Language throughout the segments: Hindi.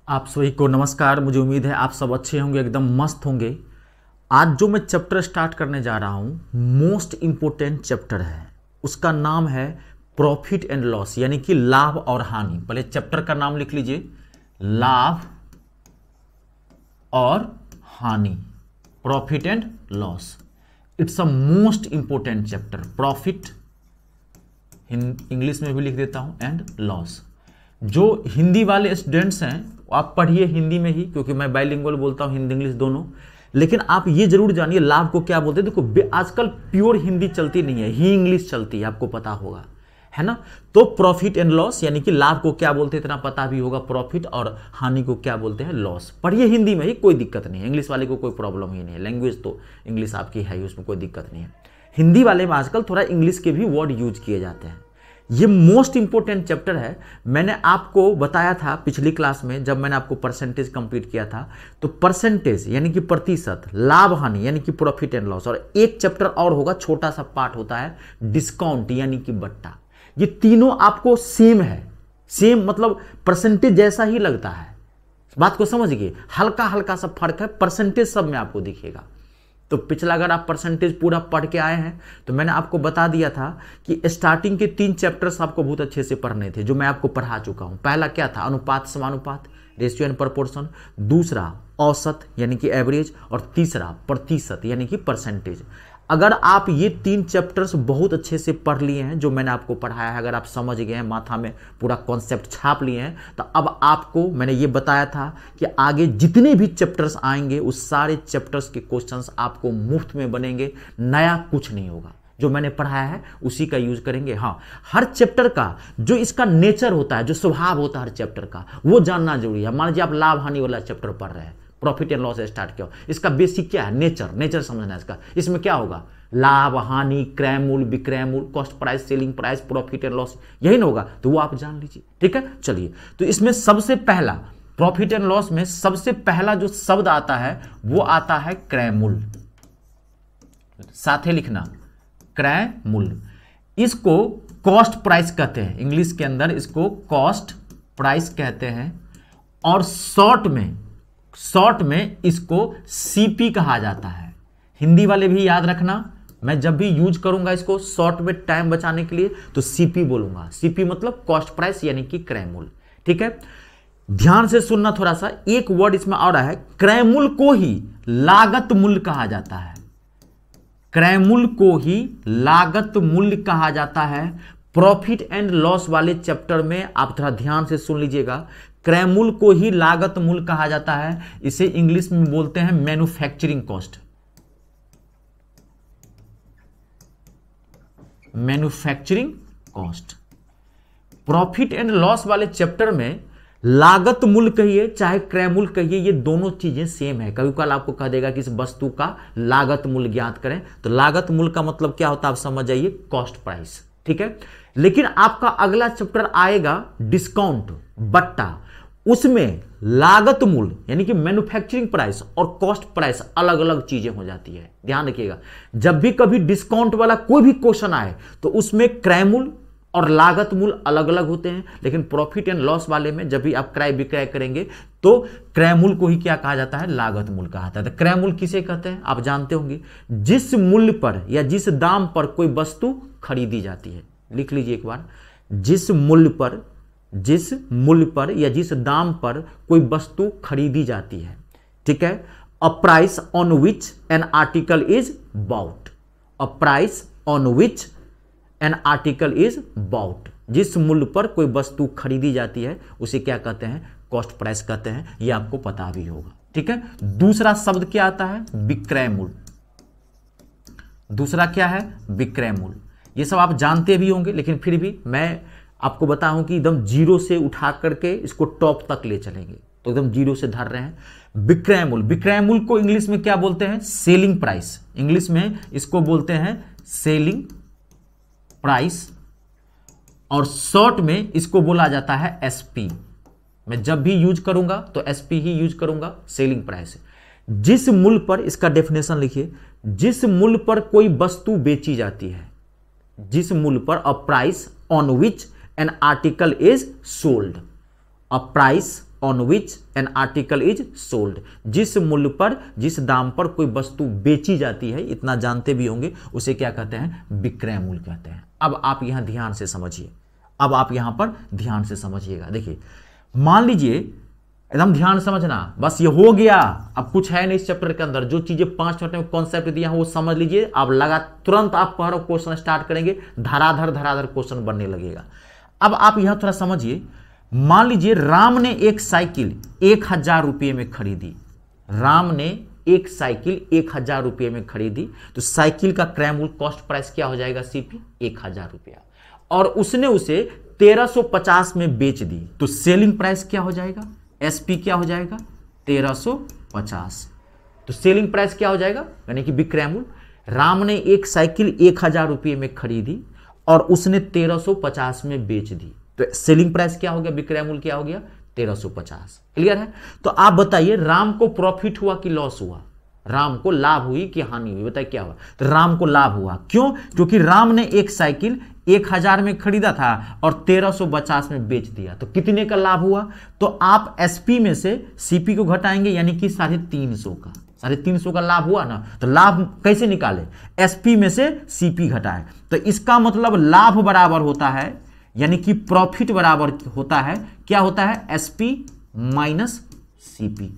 आप सभी को नमस्कार। मुझे उम्मीद है आप सब अच्छे होंगे, एकदम मस्त होंगे। आज जो मैं चैप्टर स्टार्ट करने जा रहा हूँ मोस्ट इम्पोर्टेंट चैप्टर है। उसका नाम है प्रॉफिट एंड लॉस, यानी कि लाभ और हानि। पहले चैप्टर का नाम लिख लीजिए, लाभ और हानि, profit and loss. It's a most important chapter. Profit English में भी लिख देता हूं एंड लॉस। जो हिंदी वाले स्टूडेंट्स हैं आप पढ़िए हिंदी में ही, क्योंकि मैं बाइलिंगुअल बोलता हूं, हिंदी इंग्लिश दोनों। लेकिन आप ये जरूर जानिए लाभ को क्या बोलते हैं। देखो आजकल प्योर हिंदी चलती नहीं है, ही इंग्लिश चलती है, आपको पता होगा, है ना। तो प्रॉफिट एंड लॉस यानी कि लाभ को क्या बोलते हैं इतना पता भी होगा, प्रॉफिट, और हानि को क्या बोलते हैं, लॉस। पढ़िए हिंदी में ही, कोई दिक्कत नहीं है। इंग्लिश वाले को कोई प्रॉब्लम ही नहीं है, लैंग्वेज तो इंग्लिश आपकी है ही, उसमें कोई दिक्कत नहीं है। हिंदी वाले में आजकल थोड़ा इंग्लिश के भी वर्ड यूज किए जाते हैं। ये मोस्ट इंपोर्टेंट चैप्टर है। मैंने आपको बताया था पिछली क्लास में, जब मैंने आपको परसेंटेज कंप्लीट किया था, तो परसेंटेज यानी कि प्रतिशत, लाभ हानि यानी कि प्रॉफिट एंड लॉस, और एक चैप्टर और होगा, छोटा सा पार्ट होता है डिस्काउंट यानी कि बट्टा। ये तीनों आपको सेम है, सेम मतलब परसेंटेज जैसा ही लगता है। बात को समझिए, हल्का हल्का सा फर्क है, परसेंटेज सब में आपको दिखेगा। तो पिछला अगर आप परसेंटेज पूरा पढ़ के आए हैं तो मैंने आपको बता दिया था कि स्टार्टिंग के 3 चैप्टर्स आपको बहुत अच्छे से पढ़ने थे, जो मैं आपको पढ़ा चुका हूं। पहला क्या था, अनुपात समानुपात, रेशियो एंड प्रपोर्शन। दूसरा औसत यानी कि एवरेज, और तीसरा प्रतिशत यानी कि परसेंटेज। अगर आप ये 3 चैप्टर्स बहुत अच्छे से पढ़ लिए हैं, जो मैंने आपको पढ़ाया है, अगर आप समझ गए हैं, माथा में पूरा कॉन्सेप्ट छाप लिए हैं, तो अब आपको मैंने ये बताया था कि आगे जितने भी चैप्टर्स आएंगे उस सारे चैप्टर्स के क्वेश्चंस आपको मुफ्त में बनेंगे, नया कुछ नहीं होगा। जो मैंने पढ़ाया है उसी का यूज करेंगे। हाँ, हर चैप्टर का जो इसका नेचर होता है, जो स्वभाव होता है हर चैप्टर का, वो जानना जरूरी है। मान लीजिए आप लाभ हानि वाला चैप्टर पढ़ रहे हैं, प्रॉफिट एंड लॉस स्टार्ट किया, इसका बेसिक क्या है, नेचर समझना है इसका। इसमें क्या होगा, लाभ हानि, क्रय मूल्य, विक्रय मूल्य, cost price, selling price, profit and loss, यही ना होगा, तो वो आप जान लीजिए। ठीक है, चलिए। तो इसमें सबसे पहला प्रॉफिट एंड लॉस में सबसे पहला जो शब्द आता है वो आता है क्रय मूल्य। साथ ही लिखना, क्रय मूल्य। इसको कॉस्ट प्राइस कहते हैं, इंग्लिश के अंदर इसको कॉस्ट प्राइस कहते हैं, और शॉर्ट में इसको सीपी कहा जाता है। हिंदी वाले भी याद रखना, मैं जब भी यूज करूंगा इसको शॉर्ट में टाइम बचाने के लिए तो सीपी बोलूंगा। सीपी मतलब कॉस्ट प्राइस यानी कि क्रय मूल्य। ठीक है, ध्यान से सुनना थोड़ा सा, एक वर्ड इसमें और है, क्रय मूल्य को ही लागत मूल्य कहा जाता है। क्रय मूल्य को ही लागत मूल्य कहा जाता है। प्रॉफिट एंड लॉस वाले चैप्टर में आप थोड़ा ध्यान से सुन लीजिएगा, क्रय मूल्य को ही लागत मूल्य कहा जाता है। इसे इंग्लिश में बोलते हैं manufacturing cost. Manufacturing cost. Profit and loss वाले चैप्टर में लागत मूल्य कहिए चाहे क्रय मूल्य कहिए, ये दोनों चीजें सेम है। कभी कल आपको कह देगा कि इस वस्तु का लागत मूल्य ज्ञात करें, तो लागत मूल्य का मतलब क्या होता है आप समझ जाइए, कॉस्ट प्राइस। ठीक है, लेकिन आपका अगला चैप्टर आएगा डिस्काउंट, बट्टा। उसमें लागत मूल्य यानी कि मैन्युफैक्चरिंग प्राइस और कॉस्ट प्राइस अलग अलग चीजें हो जाती है। ध्यान रखिएगा, जब भी कभी डिस्काउंट वाला कोई भी क्वेश्चन आए तो उसमें क्रय मूल्य और लागत मूल्य अलग अलग होते हैं। लेकिन प्रॉफिट एंड लॉस वाले में जब भी आप क्रय विक्रय करेंगे तो क्रय मूल्य को ही क्या कहा जाता है, लागत मूल्य कहा जाता है। तो क्रय मूल्य किसे कहते हैं आप जानते होंगे, जिस मूल्य पर या जिस दाम पर कोई वस्तु खरीदी जाती है। लिख लीजिए एक बार, जिस मूल्य पर या जिस दाम पर कोई वस्तु खरीदी जाती है। ठीक है, a price on which an article is bought. A price on which an article is bought, जिस मूल्य पर कोई वस्तु खरीदी जाती है उसे क्या कहते हैं, कॉस्ट प्राइस कहते हैं। यह आपको पता भी होगा। ठीक है, दूसरा शब्द क्या आता है, विक्रय मूल्य। दूसरा क्या है, विक्रय मूल्य। ये सब आप जानते भी होंगे, लेकिन फिर भी मैं आपको बताऊं कि एकदम जीरो से उठा करके इसको टॉप तक ले चलेंगे, तो एकदम जीरो से धर रहे हैं। विक्रय मूल्य, विक्रय मूल्य को इंग्लिश में क्या बोलते हैं, सेलिंग प्राइस। इंग्लिश में इसको बोलते हैं सेलिंग प्राइस, और शॉर्ट में इसको बोला जाता है एसपी। मैं जब भी यूज करूंगा तो एसपी ही यूज करूंगा, सेलिंग प्राइस। जिस मूल्य पर, इसका डेफिनेशन लिखिए, जिस मूल्य पर कोई वस्तु बेची जाती है, जिस मूल्य पर, a price on which an article is sold. A price on which an article is sold, जिस मूल्य पर, जिस दाम पर कोई वस्तु बेची जाती है, इतना जानते भी होंगे, उसे क्या कहते हैं, विक्रय मूल्य कहते हैं। अब आप यहां ध्यान से समझिए, अब आप यहां पर ध्यान से समझिएगा। देखिए मान लीजिए, एकदम ध्यान समझना, बस ये हो गया, अब कुछ है नहीं इस चैप्टर के अंदर, जो चीजें 5 मिनट में कॉन्सेप्ट दिया है वो समझ लीजिए। अब लगा तुरंत आप पहला क्वेश्चन स्टार्ट करेंगे, धराधर धराधर क्वेश्चन बनने लगेगा। अब आप यहां थोड़ा समझिए, मान लीजिए राम ने एक साइकिल 1000 रुपये में खरीदी, राम ने एक साइकिल 1000 रुपये में खरीदी, तो साइकिल का क्रय मूल्य कॉस्ट प्राइस क्या हो जाएगा, सीपी 1000 रुपया, और उसने उसे 1350 में बेच दी, तो सेलिंग प्राइस क्या हो जाएगा, एसपी क्या हो जाएगा, 1350। तो सेलिंग प्राइस क्या हो जाएगा, यानी कि विक्रय मूल्य। राम ने एक साइकिल 1000 रुपये में खरीदी और उसने 1350 में बेच दी, तो सेलिंग प्राइस क्या हो गया, विक्रय मूल्य क्या हो गया, 1350। क्लियर है। तो आप बताइए राम को प्रॉफिट हुआ कि लॉस हुआ, राम को लाभ हुई कि हानि हुई, बताइए क्या हुआ। तो राम को लाभ हुआ, क्यों, क्योंकि राम ने एक साइकिल 1000 में खरीदा था और 1350 में बेच दिया, तो कितने का लाभ हुआ। तो आप एसपी में से सीपी को घटाएंगे, यानी कि 350 का, 350 का लाभ हुआ ना। तो लाभ कैसे निकाले, एसपी में से सीपी घटाए, तो इसका मतलब लाभ बराबर होता है, यानी कि प्रॉफिट बराबर होता है, क्या होता है, एसपी माइनस सीपी।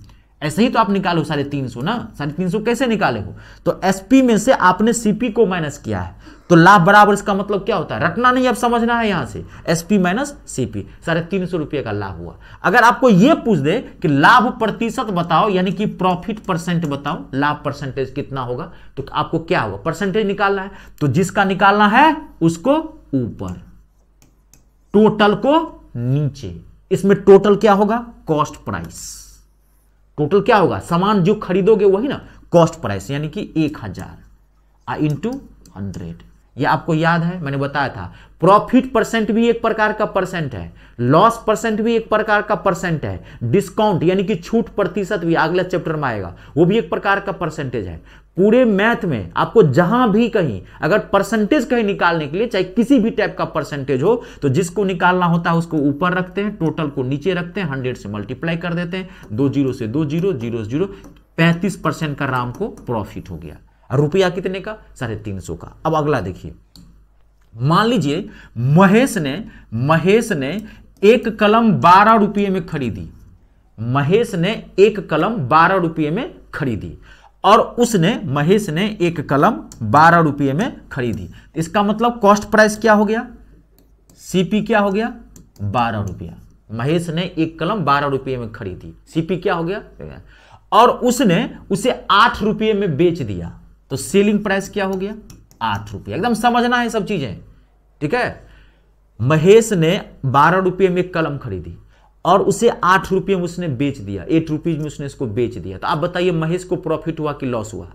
ऐसे ही तो आप निकालो 350 ना, 350 कैसे निकाले हो, तो एसपी में से आपने सीपी को माइनस किया है, तो लाभ बराबर, इसका मतलब क्या होता है, रटना नहीं, अब समझना है यहां से, एसपी माइनस सीपी, 350 रुपये का लाभ हुआ। अगर आपको यह पूछ दे कि लाभ प्रतिशत बताओ, यानी कि प्रॉफिट परसेंट बताओ, लाभ परसेंटेज कितना होगा, तो आपको क्या होगा, परसेंटेज निकालना है, तो जिसका निकालना है उसको ऊपर, टोटल को नीचे। इसमें टोटल क्या होगा, कॉस्ट प्राइस, टोटल क्या होगा, सामान जो खरीदोगे वही ना, कॉस्ट प्राइस, यानी कि 1000 इंटू 100। ये आपको याद है, मैंने बताया था, प्रॉफिट परसेंट भी एक प्रकार का परसेंट है, लॉस परसेंट भी एक प्रकार का परसेंट है, डिस्काउंट यानी कि छूट प्रतिशत भी अगले चैप्टर में आएगा, वो भी एक प्रकार का परसेंटेज है। पूरे मैथ में आपको जहां भी कहीं अगर परसेंटेज कहीं निकालने के लिए, चाहे किसी भी टाइप का परसेंटेज हो, तो जिसको निकालना होता है उसको ऊपर रखते हैं, टोटल को नीचे रखते हैं, 100 से मल्टीप्लाई कर देते हैं, 2 जीरो से 2 जीरो, 0 0, 35% का राम को प्रॉफिट हो गया। रुपया कितने का, 350 का। अब अगला देखिए, मान लीजिए महेश ने एक कलम 12 रुपये में खरीदी, महेश ने एक कलम 12 रुपये में खरीदी, और महेश ने एक कलम 12 रुपये में खरीदी। इसका मतलब कॉस्ट प्राइस क्या हो गया, सीपी क्या हो गया, 12 रुपया। महेश ने एक कलम 12 रुपये में खरीदी, सीपी क्या हो गया, और उसने उसे 8 रुपये में बेच दिया, तो सेलिंग प्राइस क्या हो गया, 8 रुपये। एकदम समझना है सब चीजें, ठीक है। महेश ने 12 रुपये में कलम खरीदी और उसे 8 रुपये में उसने बेच दिया, 8 रुपीज में उसने इसको बेच दिया। तो आप बताइए महेश को प्रॉफिट हुआ कि लॉस हुआ,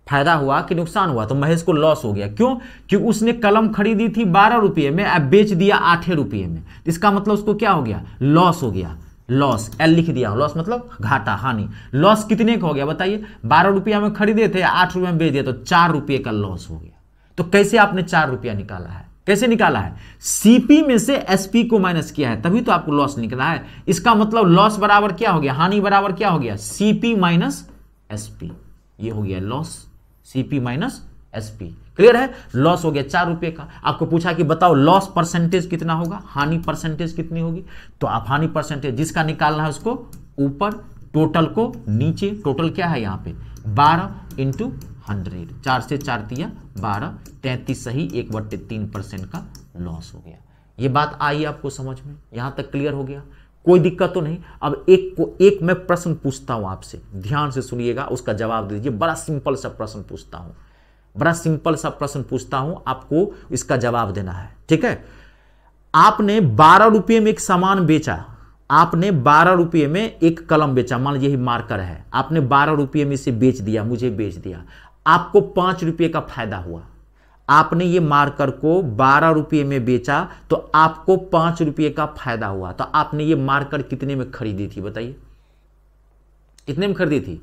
फायदा हुआ कि नुकसान हुआ। तो महेश को लॉस हो गया, क्यों, क्योंकि उसने कलम खरीदी थी 12 रुपये में, अब बेच दिया 8 रुपये में। इसका मतलब उसको क्या हो गया, लॉस हो गया। लॉस एल लिख दिया, लॉस मतलब घाटा, हानि। लॉस कितने का हो गया बताइए, 12 रुपया में खरीदे थे, 8 रुपये में बेच दिया, तो 4 रुपये का लॉस हो गया। तो कैसे आपने 4 रुपया निकाला है, कैसे निकाला है, सीपी में से एसपी को माइनस किया है, तभी तो आपको लॉस निकला है। इसका मतलब लॉस बराबर क्या हो गया, हानि बराबर क्या हो गया, सीपी माइनस एसपी। ये हो गया loss, CP minus SP. Clear है, लॉस हो गया 4 रुपए का। आपको पूछा कि बताओ लॉस परसेंटेज कितना होगा, हानि परसेंटेज कितनी होगी, तो आप हानि परसेंटेज जिसका निकालना है उसको ऊपर, टोटल को नीचे। टोटल क्या है यहाँ पे 12 इंटू 100, 4 से 4 दिया 12, 33 सही, 1/3% का लॉस हो गया। ये बात आई आपको समझ में, यहां तक क्लियर हो गया, कोई दिक्कत तो नहीं। अब एक मैं प्रश्न पूछता हूं आपसे, ध्यान से सुनिएगा, उसका जवाब दीजिए। बड़ा सिंपल सा प्रश्न पूछता हूं, बड़ा सिंपल सा प्रश्न पूछता हूं, आपको इसका जवाब देना है, ठीक है। आपने 12 रुपये में एक सामान बेचा, आपने 12 रुपये में एक कलम बेचा, मान लीजिए मार्कर है, आपने 12 रुपये में इसे बेच दिया, मुझे बेच दिया, आपको 5 रुपये का फायदा हुआ। आपने ये मार्कर को 12 रुपये में बेचा तो आपको 5 रुपये का फायदा हुआ। तो आपने ये मार्कर कितने में खरीदी थी बताइए, कितने में खरीदी थी।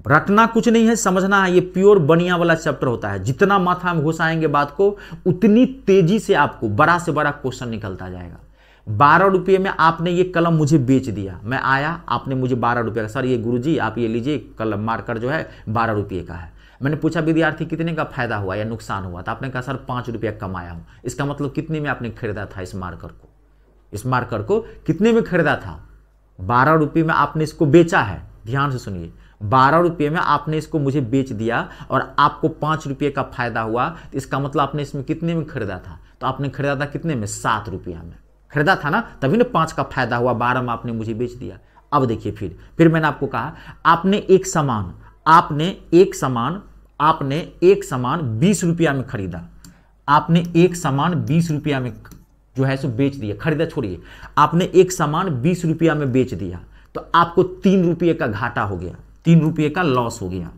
रटना कुछ नहीं है, समझना है, ये प्योर बनिया वाला चैप्टर होता है। जितना माथा में घुसाएंगे बात को, उतनी तेजी से आपको बड़ा से बड़ा क्वेश्चन निकलता जाएगा। 12 रुपये में आपने ये कलम मुझे बेच दिया, मैं आया, आपने मुझे 12 रुपये का, सर ये गुरुजी आप ये लीजिए कलम मार्कर जो है 12 रुपये का है। मैंने पूछा विद्यार्थी कितने का फायदा हुआ या नुकसान हुआ, तो आपने कहा सर 5 रुपया कमाया हूँ। इसका मतलब कितने में आपने खरीदा था इस मार्कर को? इस मार्कर को कितने में खरीदा था? 12 रुपये में आपने इसको बेचा है। ध्यान से सुनिए, 12 रुपये में आपने इसको मुझे बेच दिया और आपको 5 रुपये का फायदा हुआ, तो इसका मतलब आपने इसमें कितने में खरीदा था? तो आपने खरीदा था कितने में? 7 रुपया में खरीदा था ना, तभी ना 5 का फायदा हुआ, 12 में आपने मुझे बेच दिया। अब देखिए फिर मैंने आपको कहा आपने एक सामान 20 रुपया में खरीदा, आपने एक सामान 20 रुपया में जो है सो बेच दिया, खरीदा छोड़िए, आपने एक सामान 20 रुपया में बेच दिया, तो आपको 3 रुपये का घाटा हो गया, 3 रुपये का लॉस हो गया।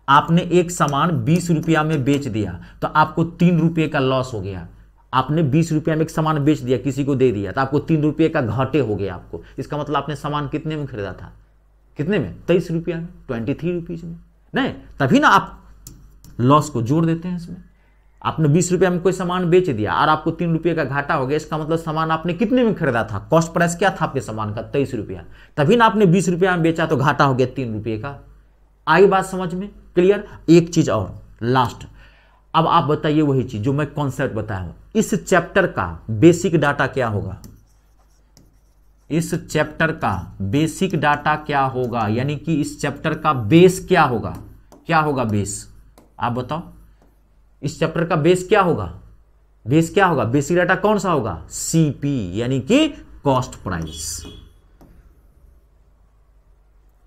आपने एक सामान 20 रुपया में बेच दिया तो आपको 3 रुपये का लॉस हो गया। आपने 20 रुपया में एक सामान बेच दिया, किसी को दे दिया, तो आपको 3 रुपये का घाटे हो गया आपको। इसका मतलब आपने सामान कितने में खरीदा था? कितने में? 23 रुपया में, 23 रुपीज में। नहीं, तभी ना आप लॉस को जोड़ देते हैं इसमें। आपने 20 रुपया में कोई सामान बेच दिया और आपको 3 रुपये का घाटा हो गया, इसका मतलब सामान आपने कितने में खरीदा था? कॉस्ट प्राइस क्या था आपके सामान का? 23 रुपया, तभी ना आपने 20 रुपया में बेचा तो घाटा हो गया 3 रुपये का। आई बात समझ में? क्लियर? एक चीज और लास्ट, अब आप बताइए वही चीज जो मैं कॉन्सेप्ट बताया हूं, इस चैप्टर का बेसिक डाटा क्या होगा? इस चैप्टर का बेसिक डाटा क्या होगा, यानी कि इस चैप्टर का बेस क्या होगा? क्या होगा बेस? आप बताओ, इस चैप्टर का बेस क्या होगा? बेस क्या होगा? बेसिक डाटा कौन सा होगा? सीपी, यानी कि कॉस्ट प्राइस।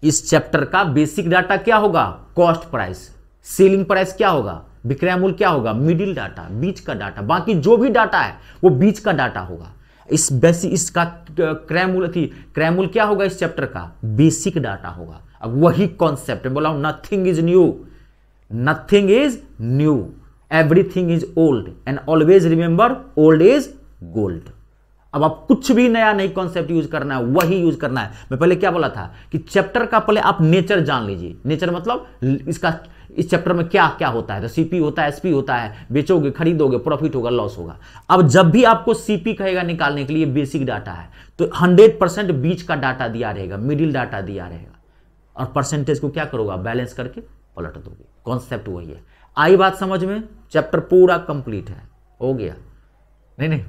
इस चैप्टर का बेसिक डाटा क्या होगा? Cost price. सेलिंग प्राइस क्या होगा? विक्रय मूल्य क्या होगा? मिडिल डाटा, बीच का डाटा। बाकी जो भी डाटा है वो बीच का डाटा होगा। इस बेसिक, इसका क्रय मूल्य क्या होगा? इस चैप्टर का बेसिक डाटा होगा। अब वही कॉन्सेप्ट बोला, nothing is new, nothing is new, everything is old and always remember old is gold. अब आप कुछ भी नया नहीं कॉन्सेप्ट यूज करना है, वही यूज करना है। मैं पहले क्या बोला था कि चैप्टर का पहले आप नेचर जान लीजिए। नेचर मतलब इसका, इस चैप्टर में क्या क्या होता है। तो सीपी होता है, एसपी होता है, बेचोगे, खरीदोगे, प्रॉफिट होगा, लॉस होगा। अब जब भी आपको सीपी कहेगा निकालने के लिए, बेसिक डाटा है तो 100% बीच का डाटा दिया रहेगा, मिडिल डाटा दिया रहेगा, और परसेंटेज को क्या करोगा? बैलेंस करके पलट दोगे। कॉन्सेप्ट वही है। आई बात समझ में? चैप्टर पूरा कंप्लीट है, हो गया। नहीं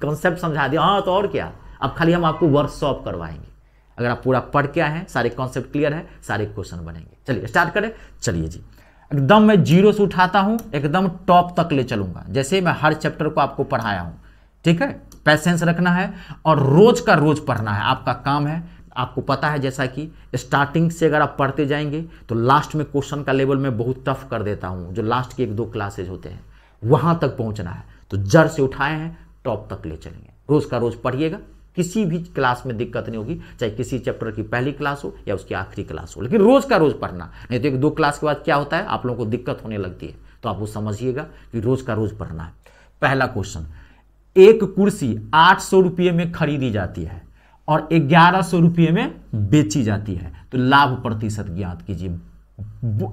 कॉन्सेप्ट समझा दिया, हाँ तो और क्या। अब खाली हम आपको वर्कशॉप करवाएंगे। अगर आप पूरा पढ़ के आए हैं, सारे कॉन्सेप्ट क्लियर है, सारे क्वेश्चन बनेंगे। चलिए स्टार्ट करें। चलिए जी, एकदम मैं जीरो से उठाता हूं, एकदम टॉप तक ले चलूंगा, जैसे मैं हर चैप्टर को आपको पढ़ाया हूं। ठीक है, पैसेंस रखना है और रोज का रोज पढ़ना है, आपका काम है। आपको पता है जैसा कि स्टार्टिंग से अगर आप पढ़ते जाएंगे तो लास्ट में क्वेश्चन का लेवल में बहुत टफ कर देता हूं। जो लास्ट के 1-2 क्लासेज होते हैं वहां तक पहुंचना है, तो जड़ से उठाए हैं, टॉप तक ले चलेंगे। रोज का रोज पढ़िएगा, किसी भी क्लास में दिक्कत नहीं होगी, चाहे किसी चैप्टर की पहली क्लास हो या उसकी आखिरी क्लास हो, लेकिन रोज का रोज पढ़ना। नहीं तो 1-2 क्लास के बाद क्या होता है, आप लोगों को दिक्कत होने लगती है। तो आप वो समझिएगा कि रोज का रोज पढ़ना है। पहला क्वेश्चन, एक कुर्सी 800 रुपये में खरीदी जाती है और 1100 रुपये में बेची जाती है, तो लाभ प्रतिशत ज्ञात कीजिए।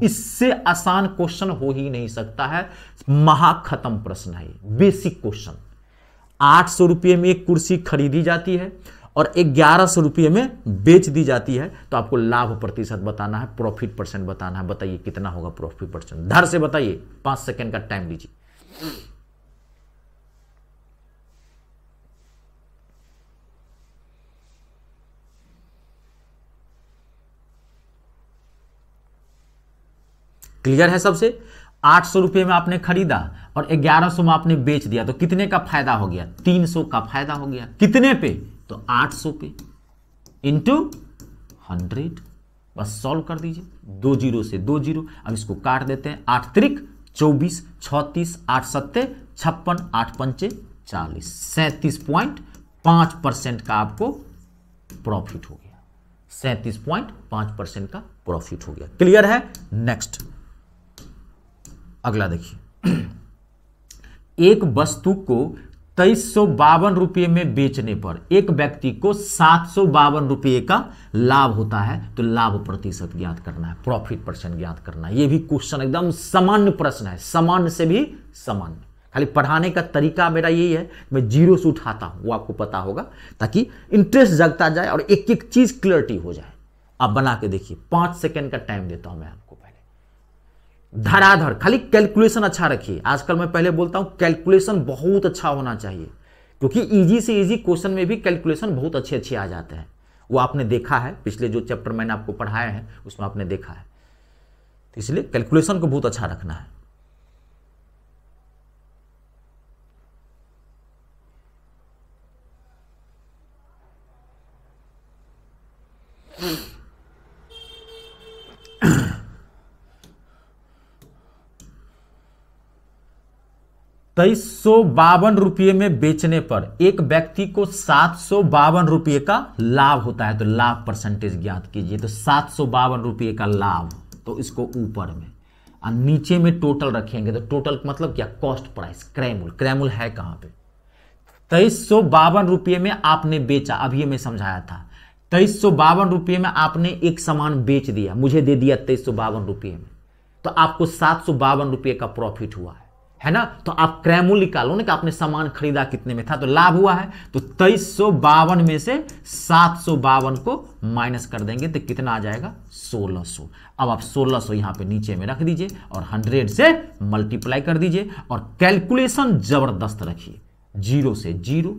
इससे आसान क्वेश्चन हो ही नहीं सकता है, महाखत्म प्रश्न है, बेसिक क्वेश्चन। 800 रुपये में एक कुर्सी खरीदी जाती है और 1100 रुपये में बेच दी जाती है, तो आपको लाभ प्रतिशत बताना है, प्रॉफिट परसेंट बताना है। बताइए कितना होगा प्रॉफिट परसेंट? धर से बताइए, 5 सेकंड का टाइम लीजिए। क्लियर है सबसे? 800 रुपये में आपने खरीदा और 1100 में आपने बेच दिया, तो कितने का फायदा हो गया? 300 का फायदा हो गया। कितने पे? तो 800 पे इंटू 100। बस सॉल्व कर दीजिए, 2 जीरो से 2 जीरो। अब इसको काट देते हैं, 8 त्रिक 24, 36, 8 सत्ते 56, 8 पंचे 40, 37.5% का आपको प्रॉफिट हो गया। 37.5% का प्रॉफिट हो गया। क्लियर है? नेक्स्ट अगला देखिए, एक वस्तु को 2352 रुपये में बेचने पर एक व्यक्ति को 752 रुपये का लाभ होता है, तो लाभ प्रतिशत ज्ञात करना है, प्रॉफिट परसेंट ज्ञात करना है। यह भी क्वेश्चन एकदम सामान्य प्रश्न है, सामान्य से भी सामान्य। खाली पढ़ाने का तरीका मेरा यही है, मैं जीरो से उठाता हूं, वो आपको पता होगा, ताकि इंटरेस्ट जगता जाए और एक एक चीज क्लियरिटी हो जाए। आप बना के देखिए, 5 सेकंड का टाइम देता हूं मैं आपको। पहले धड़ाधड़ खाली कैलकुलेशन अच्छा रखिए। आजकल मैं पहले बोलता हूं कैलकुलेशन बहुत अच्छा होना चाहिए, क्योंकि इजी से इजी क्वेश्चन में भी कैलकुलेशन बहुत अच्छे अच्छे आ जाते हैं। वो आपने देखा है, पिछले जो चैप्टर मैंने आपको पढ़ाया है उसमें आपने देखा है। तो इसलिए कैलकुलेशन को बहुत अच्छा रखना है। ₹2352 में बेचने पर एक व्यक्ति को ₹752 का लाभ होता है। तो लाभ परसेंटेज ज्ञात कीजिए। तो ₹752 का लाभ, तो इसको ऊपर में और नीचे में टोटल रखेंगे। तो टोटल मतलब क्या, कॉस्ट प्राइस, क्रय मूल्य। क्रय मूल्य है कहां पे, ₹2352 में आपने बेचा। अभी मैं समझाया था, ₹2352 में आपने एक सामान बेच दिया, मुझे दे दिया ₹2352 में, तो आपको ₹752 का प्रॉफिट हुआ है ना। तो आप क्रय मूल्य निकालो ना कि आपने सामान खरीदा कितने में था, तो लाभ हुआ है। तो 2352 में से 752 को माइनस कर देंगे तो कितना आ जाएगा, 1600। अब आप 1600 यहां पे नीचे में रख दीजिए और 100 से मल्टीप्लाई कर दीजिए और कैलकुलेशन जबरदस्त रखिए। 0 से 0,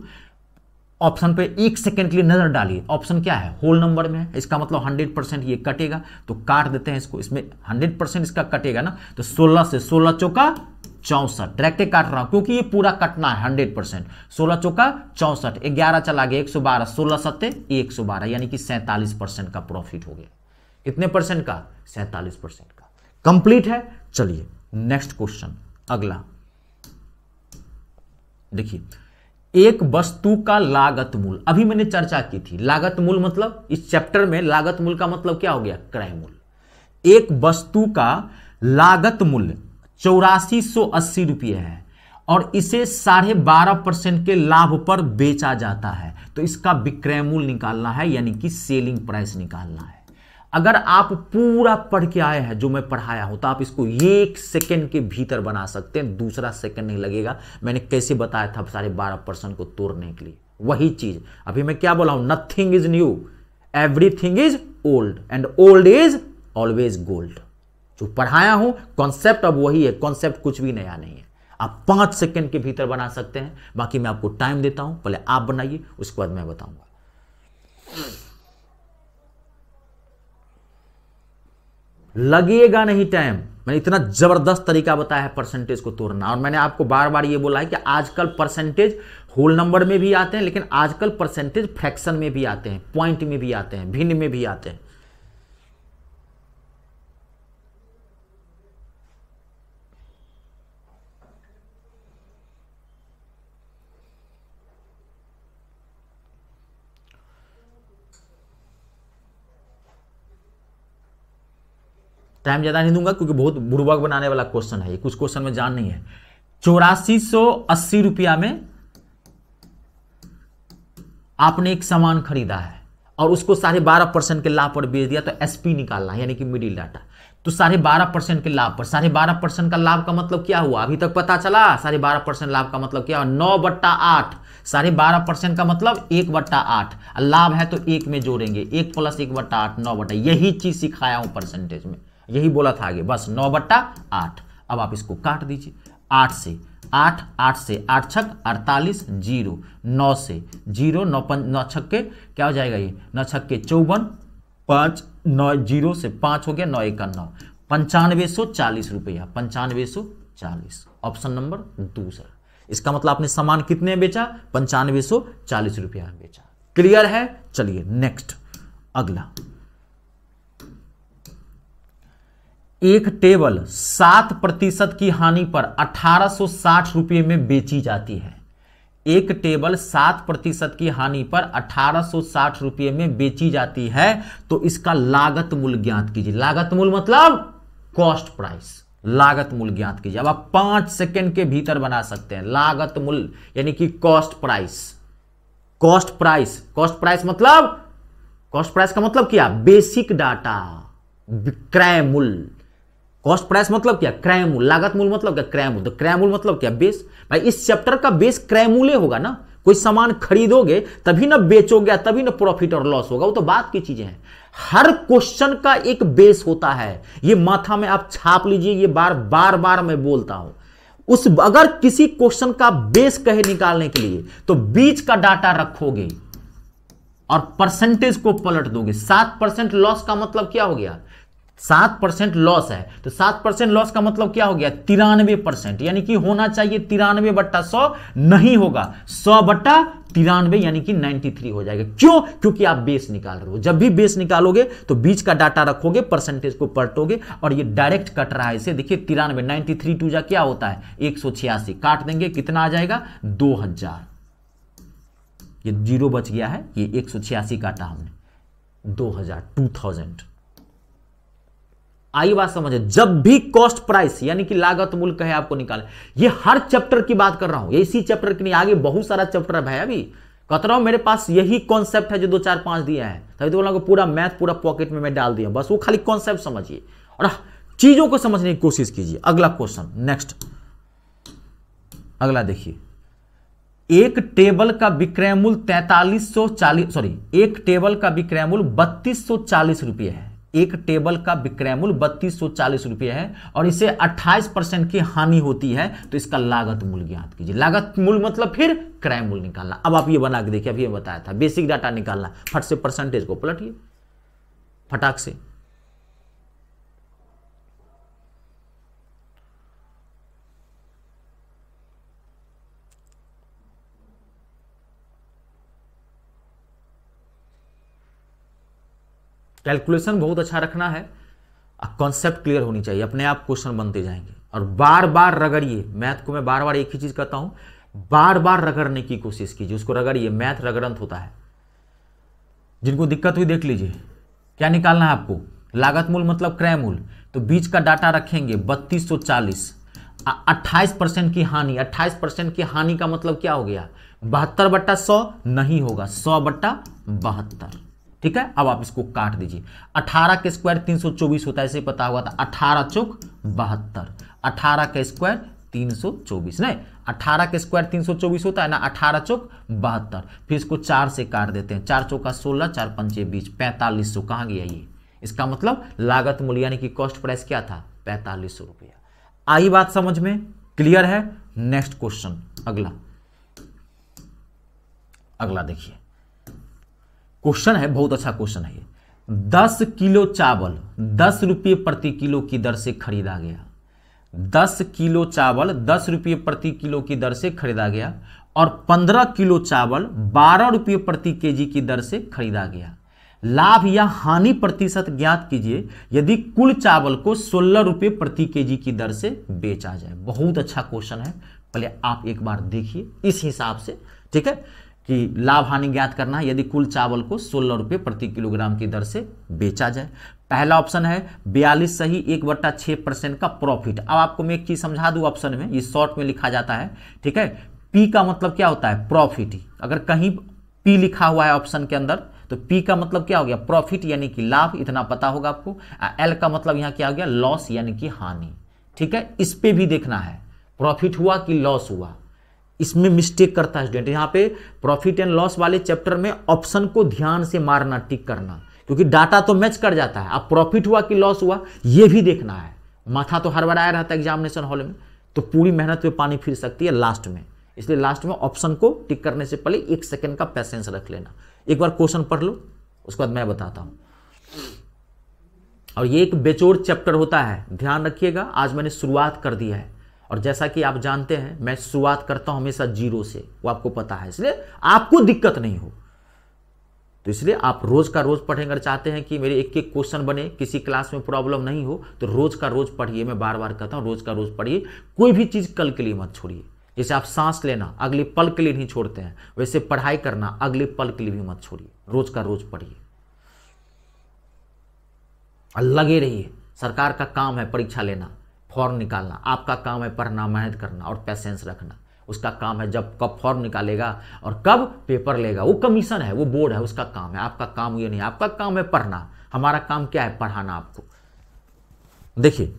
ऑप्शन पे 1 सेकंड के लिए नजर डालिए। ऑप्शन क्या है, होल नंबर में है, इसका मतलब 100% ये कटेगा, तो काट देते हैं इसको। इसमें 100% इसका कटेगा ना, तो 16 से 16 चौका 64, डायरेक्ट काट रहा हूं क्योंकि ये पूरा कटना है 100%। 16 चौका 64, 11 चला गया 112, 16 सत्ते 112, यानी कि 47% का प्रॉफिट हो गया। कितने परसेंट का, 47% का। कंप्लीट है। चलिए नेक्स्ट क्वेश्चन, अगला देखिए। एक वस्तु का लागत मूल्य, अभी मैंने चर्चा की थी। लागत मूल्य मतलब इस चैप्टर में लागत मूल्य का मतलब क्या हो गया, क्रय मूल्य। एक वस्तु का लागत मूल्य ₹8480 है और इसे 12.5% के लाभ पर बेचा जाता है, तो इसका विक्रय मूल्य निकालना है, यानी कि सेलिंग प्राइस निकालना है। अगर आप पूरा पढ़ के आए हैं जो मैं पढ़ाया हूं, तो आप इसको 1 सेकंड के भीतर बना सकते हैं, दूसरा सेकंड नहीं लगेगा। मैंने कैसे बताया था 12.5% को तोड़ने के लिए, वही चीज अभी मैं क्या बोला हूं, nothing is new, everything is old and old is always gold. जो पढ़ाया हूं कॉन्सेप्ट अब वही है, कॉन्सेप्ट कुछ भी नया नहीं है। आप 5 सेकंड के भीतर बना सकते हैं, बाकी मैं आपको टाइम देता हूं, पहले आप बनाइए उसके बाद मैं बताऊंगा। लगेगा नहीं टाइम, मैंने इतना जबरदस्त तरीका बताया है परसेंटेज को तोड़ना। और मैंने आपको बार बार ये बोला है कि आजकल परसेंटेज होल नंबर में भी आते हैं, लेकिन आजकल परसेंटेज फ्रैक्शन में भी आते हैं, पॉइंट में भी आते हैं, भिन्न में भी आते हैं। टाइम ज्यादा नहीं दूंगा क्योंकि बहुत बुड़बक बनाने वाला क्वेश्चन है ये, कुछ क्वेश्चन में जान नहीं है। ₹8480 में आपने एक सामान खरीदा है और उसको 12.5% के लाभ पर बेच दिया, तो एसपी निकालना है, यानी कि मिडिल डाटा। तो 12.5% के लाभ पर, 12.5% का लाभ का मतलब क्या हुआ, अभी तक पता चला? 12.5% लाभ का मतलब क्या हुआ, 9/8। 12.5% का मतलब 1/8, लाभ है तो 1 में जोड़ेंगे, 1 + 1/8, 9/8। यही चीज सिखाया हूं परसेंटेज में, यही बोला था आगे, बस 9/8। अब आप इसको काट दीजिए, 8 से 8, 8 से 8 छक 48, 0, 9 से 0, 9 छक्के क्या हो जाएगा, ये 9 छक्के 54, 5, 9, 0 से 5 हो गया, 9 1 9, ₹9540, 9540। ऑप्शन नंबर दूसरा। इसका मतलब आपने सामान कितने बेचा, ₹9540 में बेचा। क्लियर है? चलिए नेक्स्ट, अगला। एक टेबल 7% की हानि पर ₹1860 में बेची जाती है। एक टेबल 7% की हानि पर ₹1860 में बेची जाती है, तो इसका लागत मूल्य ज्ञात कीजिए। लागत मूल्य मतलब कॉस्ट प्राइस, लागत मूल्य ज्ञात कीजिए। अब आप 5 सेकंड के भीतर बना सकते हैं। लागत मूल्य यानी कि cost price. Cost price, cost price मतलब, कॉस्ट प्राइस का मतलब क्या, बेसिक डाटा, विक्रय मूल्य। कॉस्ट प्राइस मतलब क्या, क्रय मूल्य। लागत मूल्य मतलब क्या, क्रय मूल्य। तो क्रय मूल्य मतलब क्या, बेस। भाई इस चैप्टर का बेस क्रय मूल्य होगा ना। कोई सामान खरीदोगे तभी ना बेचोगे, तभी ना प्रॉफिट और लॉस होगा, वो तो बात की चीजें हैं। हर क्वेश्चन का एक बेस होता है, ये माथा में आप छाप लीजिए, ये बार बार मैं बोलता हूं। उस अगर किसी क्वेश्चन का बेस कहे निकालने के लिए तो बीच का डाटा रखोगे और परसेंटेज को पलट दोगे। 7% लॉस का मतलब क्या हो गया, 7% लॉस है तो 7% लॉस का मतलब क्या हो गया, 93%। यानी कि होना चाहिए 93/100, नहीं होगा 100/93, यानी कि 93 हो जाएगा। क्यों, क्योंकि आप बेस निकाल रहे हो। जब भी बेस निकालोगे तो बीच का डाटा रखोगे, परसेंटेज को पलटोगे, और ये डायरेक्ट कट रहा है। इसे देखिए 93, 93 टू जा क्या होता है 186, काट देंगे कितना आ जाएगा 2000। ये जीरो बच गया है, ये 186 काटा हमने, 2000। आई बात समझे। जब भी कॉस्ट प्राइस यानी कि लागत मूल्य कहे आपको निकाले, ये हर चैप्टर की बात कर रहा हूं, ये इसी चैप्टर की नहीं, आगे बहुत सारा चैप्टर है भाई। अभी कहता रहा हूं मेरे पास यही कॉन्सेप्ट है जो 2 4 5 दिया है, तभी तो बोला पूरा मैथ पूरा पॉकेट में मैं डाल दिया। बस वो खाली कॉन्सेप्ट समझिए और चीजों को समझने की कोशिश कीजिए। अगला क्वेश्चन, नेक्स्ट अगला देखिए। एक टेबल का विक्रय मूल्य 3240 रुपये है। एक टेबल का विक्रय मूल्य 3240 रुपये है और इसे 28% की हानि होती है, तो इसका लागत मूल्य ज्ञात कीजिए। लागत मूल्य मतलब फिर क्रय मूल्य निकालना। अब आप ये बना के देखिए, अभी बताया था बेसिक डाटा निकालना, फट से परसेंटेज को पलटिए फटाक से। कैलकुलेशन बहुत अच्छा रखना है, कॉन्सेप्ट क्लियर होनी चाहिए, अपने आप क्वेश्चन बनते जाएंगे। और बार बार रगड़िए मैथ को। मैं बार बार एक ही चीज कहता हूं, बार बार रगड़ने की कोशिश कीजिए, उसको रगड़िए। मैथ रगड़ंत होता है। जिनको दिक्कत हुई देख लीजिए। क्या निकालना है आपको, लागत मूल्य मतलब क्रय मूल्य, तो बीच का डाटा रखेंगे 3240, 28% की हानि। 28% की हानि का मतलब क्या हो गया, 72/100 नहीं होगा, 100/72। ठीक है, अब आप इसको काट दीजिए। 18 के स्क्वायर 324 होता है, इसे पता होगा था। 18 चौक 72, 18 के स्क्वायर 324 नहीं, 18 के स्क्वायर 324 होता है ना, 18 चौक 72। फिर इसको 4 से काट देते हैं, 4 चौका 16, 4 पंचे 20, 4500 कहाँ गया ये। इसका मतलब लागत मूल्य यानी कि कॉस्ट प्राइस क्या था, 4500 रुपया। आई बात समझ में, क्लियर है। नेक्स्ट क्वेश्चन, अगला देखिए। क्वेश्चन है, बहुत अच्छा क्वेश्चन है ये। 10 किलो चावल 10 रुपये प्रति किलो की दर से खरीदा गया। 10 किलो चावल 10 रुपये प्रति किलो की दर से खरीदा गया और 15 किलो चावल 12 रुपये प्रति केजी की दर से खरीदा गया। लाभ या हानि प्रतिशत ज्ञात कीजिए यदि कुल चावल को 16 रुपये प्रति केजी की दर से बेचा जाए। बहुत अच्छा क्वेश्चन है, पहले आप एक बार देखिए इस हिसाब से, ठीक है, कि लाभ हानि ज्ञात करना है यदि कुल चावल को 16 रुपये प्रति किलोग्राम की दर से बेचा जाए। पहला ऑप्शन है 42 सही, 1/6% का प्रॉफिट। अब आपको मैं एक चीज समझा दूं, ऑप्शन में ये शॉर्ट में लिखा जाता है, ठीक है। पी का मतलब क्या होता है, प्रॉफिट। अगर कहीं पी लिखा हुआ है ऑप्शन के अंदर तो पी का मतलब क्या हो गया, प्रॉफिट यानी कि लाभ, इतना पता होगा आपको। एल का मतलब यहां क्या हो गया, लॉस यानी कि हानि। ठीक है, इस पे भी देखना है प्रॉफिट हुआ कि लॉस हुआ, इसमें मिस्टेक करता है स्टूडेंट। यहाँ पे प्रॉफिट एंड लॉस वाले चैप्टर में ऑप्शन को ध्यान से मारना, टिक करना, क्योंकि डाटा तो मैच कर जाता है। अब प्रॉफिट हुआ कि लॉस हुआ ये भी देखना है। माथा तो हड़बड़ाया रहता है एग्जामिनेशन हॉल में, तो पूरी मेहनत पे पानी फिर सकती है लास्ट में। इसलिए लास्ट में ऑप्शन को टिक करने से पहले 1 सेकंड का पैसेंस रख लेना। एक बार क्वेश्चन पढ़ लो, उसके बाद मैं बताता हूं। और ये एक बेचोड़ चैप्टर होता है, ध्यान रखिएगा। आज मैंने शुरुआत कर दी है और जैसा कि आप जानते हैं मैं शुरुआत करता हूं हमेशा 0 से, वो आपको पता है, इसलिए आपको दिक्कत नहीं हो। तो इसलिए आप रोज का रोज पढ़ेंगे। अगर चाहते हैं कि मेरे एक एक क्वेश्चन बने, किसी क्लास में प्रॉब्लम नहीं हो, तो रोज का रोज पढ़िए। मैं बार बार कहता हूं रोज का रोज पढ़िए, कोई भी चीज कल के लिए मत छोड़िए। जैसे आप सांस लेना अगले पल के लिए नहीं छोड़ते हैं, वैसे पढ़ाई करना अगले पल के लिए भी मत छोड़िए। रोज का रोज पढ़िए और लगे रहिए। सरकार का काम है परीक्षा लेना, फॉर्म निकालना, आपका काम है पढ़ना, मेहनत करना और पैसेंस रखना। उसका काम है जब कब फॉर्म निकालेगा और कब पेपर लेगा, वो कमीशन है, वो बोर्ड है, उसका काम है। आपका काम ये नहीं, आपका काम है पढ़ना। हमारा काम क्या है, पढ़ाना आपको। देखिए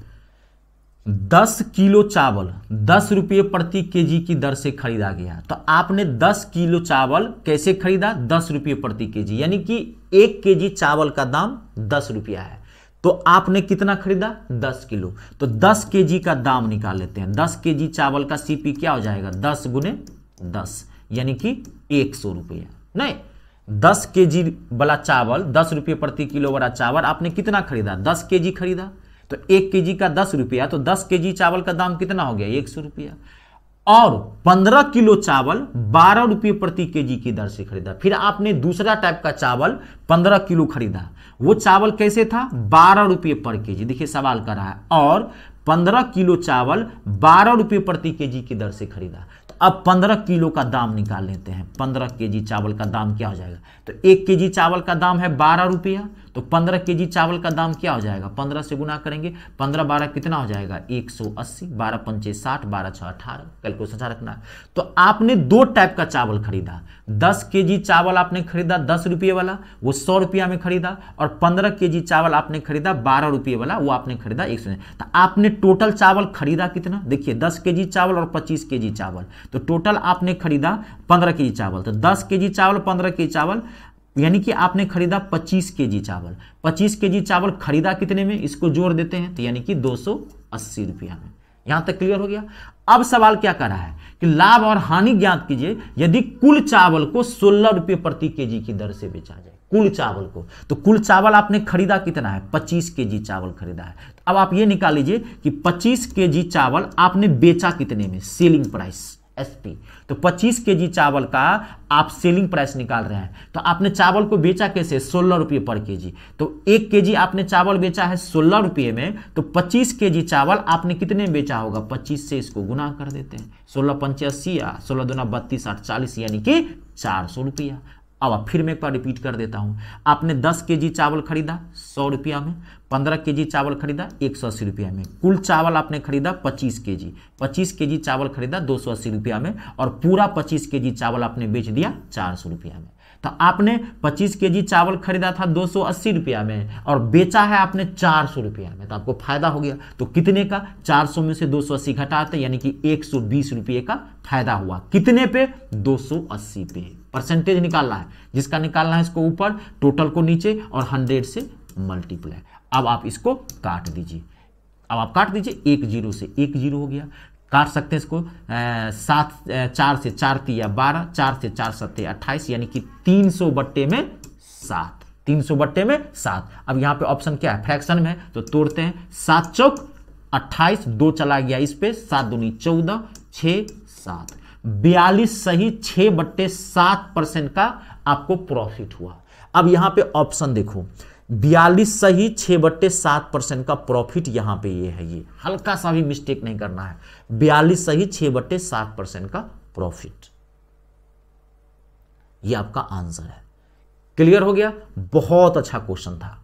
10 किलो चावल 10 रुपये प्रति केजी की दर से खरीदा गया। तो आपने 10 किलो चावल कैसे खरीदा? 10 रुपये प्रति केजी, यानी कि 1 केजी चावल का दाम 10 रुपया है। तो आपने कितना खरीदा? 10 किलो। तो 10 केजी का दाम निकाल लेते हैं। 10 केजी चावल का सीपी क्या हो जाएगा? 10 गुने 10, यानी कि 100 रुपया। नहीं, 10 केजी वाला चावल, 10 रुपये प्रति किलो वाला चावल आपने कितना खरीदा? 10 केजी खरीदा। तो 1 केजी का 10 रुपया, तो 10 केजी चावल का दाम कितना हो गया? 100 रुपया। और 15 किलो चावल 12 रुपये प्रति केजी की दर से खरीदा। फिर आपने दूसरा टाइप का चावल 15 किलो खरीदा। वो चावल कैसे था? 12 रुपये पर केजी। देखिए सवाल कर रहा है, और 15 किलो चावल 12 रुपये प्रति केजी की दर से खरीदा। तो अब 15 किलो का दाम निकाल लेते हैं। 15 केजी चावल का दाम क्या हो जाएगा? तो 1 केजी चावल का दाम है 12 रुपया, तो 15 केजी चावल का दाम क्या हो जाएगा? 15 से गुना करेंगे, 15 12 कितना हो जाएगा? 180, 12 पंचे 60, 12 6 18, कैलकुलेशन अच्छा रखना है। तो आपने दो टाइप का चावल खरीदा। 10 केजी चावल आपने खरीदा 10 रुपये वाला, वो 100 रुपया में खरीदा, और 15 केजी चावल आपने खरीदा 12 रुपये वाला, वो आपने खरीदा 100। तो आपने टोटल चावल खरीदा कितना? देखिए 10 केजी चावल और 25 केजी चावल, तो टोटल आपने खरीदा 15 केजी चावल। तो 10 केजी चावल 15 केजी चावल, यानी कि आपने खरीदा 25 केजी चावल। 25 केजी चावल खरीदा कितने में? इसको जोड़ देते हैं, तो यानी कि 280 रुपया में। यहां तक क्लियर हो गया। अब सवाल क्या कर रहा है कि लाभ और हानि ज्ञात कीजिए यदि कुल चावल को 16 रुपये प्रति केजी की दर से बेचा जाए। कुल चावल को, तो कुल चावल आपने खरीदा कितना है? 25 केजी चावल खरीदा है। अब आप ये निकाल लीजिए कि 25 केजी चावल आपने बेचा कितने में? Selling price, SP. तो 25 केजी चावल का आप सेलिंग प्राइस निकाल रहे हैं। तो आपने चावल को बेचा कैसे? 16 रुपये पर केजी। तो 1 केजी आपने चावल बेचा है 16 रुपये में, तो 25 केजी चावल आपने कितने में बेचा होगा? 25 से इसको गुना कर देते हैं। 16 पंचे 80, 16 दूना 32, 8 40, यानी कि 400 रुपया। अब फिर मैं एक बार रिपीट कर देता हूं। आपने 10 केजी चावल खरीदा 100 रुपया में, 15 केजी चावल खरीदा 180 रुपया में, कुल चावल आपने खरीदा 25 केजी, 25 केजी चावल खरीदा 280 रुपया में, और पूरा 25 केजी चावल आपने बेच दिया 400 रुपया में। तो आपने 25 केजी चावल खरीदा था 280 रुपया में और बेचा है आपने 400 रुपया में, तो आपको फायदा हो गया। तो कितने का? 400 में से 280 घटाते, यानी कि 120 रुपये का फायदा हुआ। कितने पे? 280 पे। परसेंटेज निकालना है, जिसका निकालना है इसको ऊपर, टोटल को नीचे, और 100 से मल्टीप्लाई। अब आप इसको काट दीजिए। अब आप काट दीजिए, 1 0 से 1 0 हो गया। काट सकते हैं इसको 4 से 4 तिया 12, 4 से 4 सत्ते 28, यानी कि 300 बट्टे में 7, 300 बट्टे में 7। अब यहाँ पे ऑप्शन क्या है? फ्रैक्शन में है, तो तोड़ते हैं। 7 चौक 28, 2 चला गया इस पे, 7 दूनी 14, 6 7, 42 सही 6/7% का आपको प्रॉफिट हुआ। अब यहां पे ऑप्शन देखो, 42 सही 6/7% का प्रॉफिट यहां पे ये है। ये हल्का सा भी मिस्टेक नहीं करना है। 42 सही 6/7% का प्रॉफिट, ये आपका आंसर है। क्लियर हो गया? बहुत अच्छा क्वेश्चन था।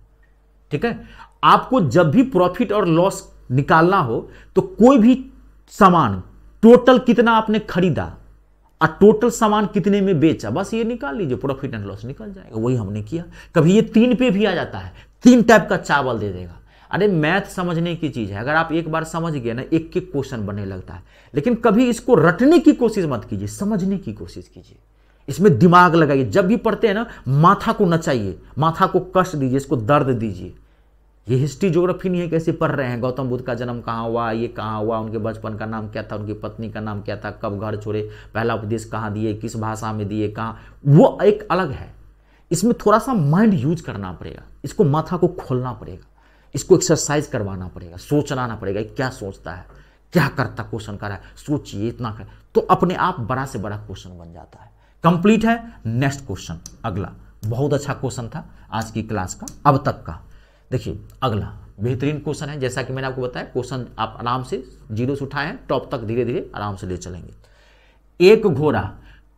ठीक है, आपको जब भी प्रॉफिट और लॉस निकालना हो तो कोई भी सामान टोटल कितना आपने खरीदा और टोटल सामान कितने में बेचा, बस ये निकाल लीजिए, प्रॉफिट एंड लॉस निकल जाएगा। वही हमने किया। कभी ये 3 पे भी आ जाता है, 3 टाइप का चावल दे देगा। अरे मैथ समझने की चीज है, अगर आप एक बार समझ गए ना, एक एक क्वेश्चन बनने लगता है। लेकिन कभी इसको रटने की कोशिश मत कीजिए, समझने की कोशिश कीजिए, इसमें दिमाग लगाइए। जब भी पढ़ते हैं ना, माथा को नचाइए, माथा को कष्ट दीजिए, इसको दर्द दीजिए। ये हिस्ट्री ज्योग्राफी नहीं है कैसे पढ़ रहे हैं, गौतम बुद्ध का जन्म कहाँ हुआ, ये कहाँ हुआ, उनके बचपन का नाम क्या था, उनकी पत्नी का नाम क्या था, कब घर छोड़े, पहला उपदेश कहाँ दिए, किस भाषा में दिए, कहाँ, वो एक अलग है। इसमें थोड़ा सा माइंड यूज करना पड़ेगा, इसको माथा को खोलना पड़ेगा, इसको एक्सरसाइज करवाना पड़ेगा, सोचना पड़ेगा क्या सोचता है, क्या करता, क्वेश्चन कर रहा है, सोचिए इतना कर, तो अपने आप बड़ा से बड़ा क्वेश्चन बन जाता है। कंप्लीट है। नेक्स्ट क्वेश्चन, अगला बहुत अच्छा क्वेश्चन था आज की क्लास का, अब तक का। देखिए अगला बेहतरीन क्वेश्चन है, जैसा कि मैंने आपको बताया, क्वेश्चन आप आराम से 0 से उठाए, टॉप तक धीरे धीरे आराम से ले चलेंगे। एक घोड़ा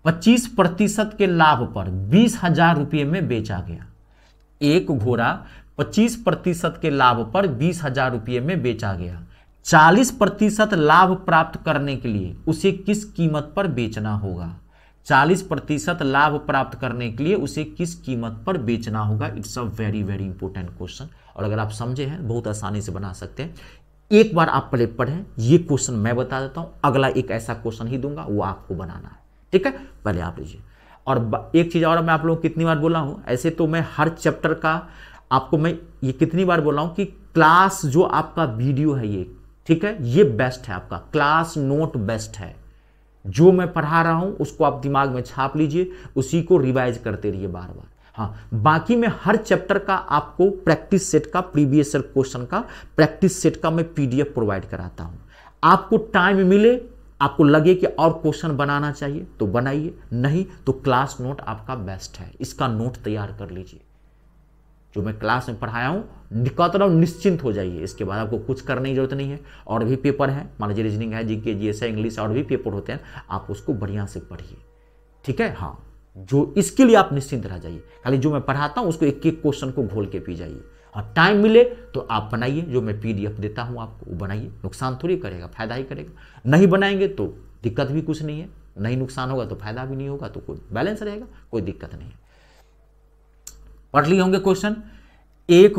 25% के लाभ पर 20,000 रुपये में बेचा गया। एक घोड़ा 25% के लाभ पर 20,000 रुपये में बेचा गया। 40% लाभ प्राप्त करने के लिए उसे किस कीमत पर बेचना होगा? 40% लाभ प्राप्त करने के लिए उसे किस कीमत पर बेचना होगा? It's a very very important question, और अगर आप समझे हैं बहुत आसानी से बना सकते हैं। एक बार आप पहले पढ़ें, ये क्वेश्चन मैं बता देता हूं, अगला एक ऐसा क्वेश्चन ही दूंगा, वो आपको बनाना है, ठीक है। पहले आप लीजिए। और एक चीज और मैं आप लोगों को कितनी बार बोला हूं, ऐसे तो मैं हर चैप्टर का आपको मैं ये कितनी बार बोला हूं कि क्लास जो आपका वीडियो है ये, ठीक है, ये बेस्ट है, आपका क्लास नोट बेस्ट है। जो मैं पढ़ा रहा हूं उसको आप दिमाग में छाप लीजिए, उसी को रिवाइज करते रहिए बार बार। हाँ, बाकी मैं हर चैप्टर का आपको प्रैक्टिस सेट का, प्रीवियस ईयर क्वेश्चन का प्रैक्टिस सेट का मैं पीडीएफ प्रोवाइड कराता हूं। आपको टाइम मिले, आपको लगे कि और क्वेश्चन बनाना चाहिए तो बनाइए, नहीं तो क्लास नोट आपका बेस्ट है, इसका नोट तैयार कर लीजिए। जो मैं क्लास में पढ़ाया हूं, कहता हूं निश्चिंत हो जाइए, इसके बाद आपको कुछ करने की जरूरत नहीं है। और भी पेपर है, मान लीजिए रीजनिंग है, जीके, जीएस है, इंग्लिश और भी पेपर होते हैं, आप उसको बढ़िया से पढ़िए, ठीक है। हाँ, जो इसके लिए आप निश्चिंत रह जाइए, खाली जो मैं पढ़ाता हूं उसको एक एक क्वेश्चन को घोल के पी जाइए। और टाइम मिले तो आप बनाइए, जो मैं पीडीएफ देता हूं आपको वो बनाइए, नुकसान थोड़ी करेगा, फायदा ही करेगा। नहीं बनाएंगे तो दिक्कत भी कुछ नहीं है, नहीं नुकसान होगा तो फायदा भी नहीं होगा, तो कोई बैलेंस रहेगा, कोई दिक्कत नहीं है। पढ़ लिए होंगे क्वेश्चन। एक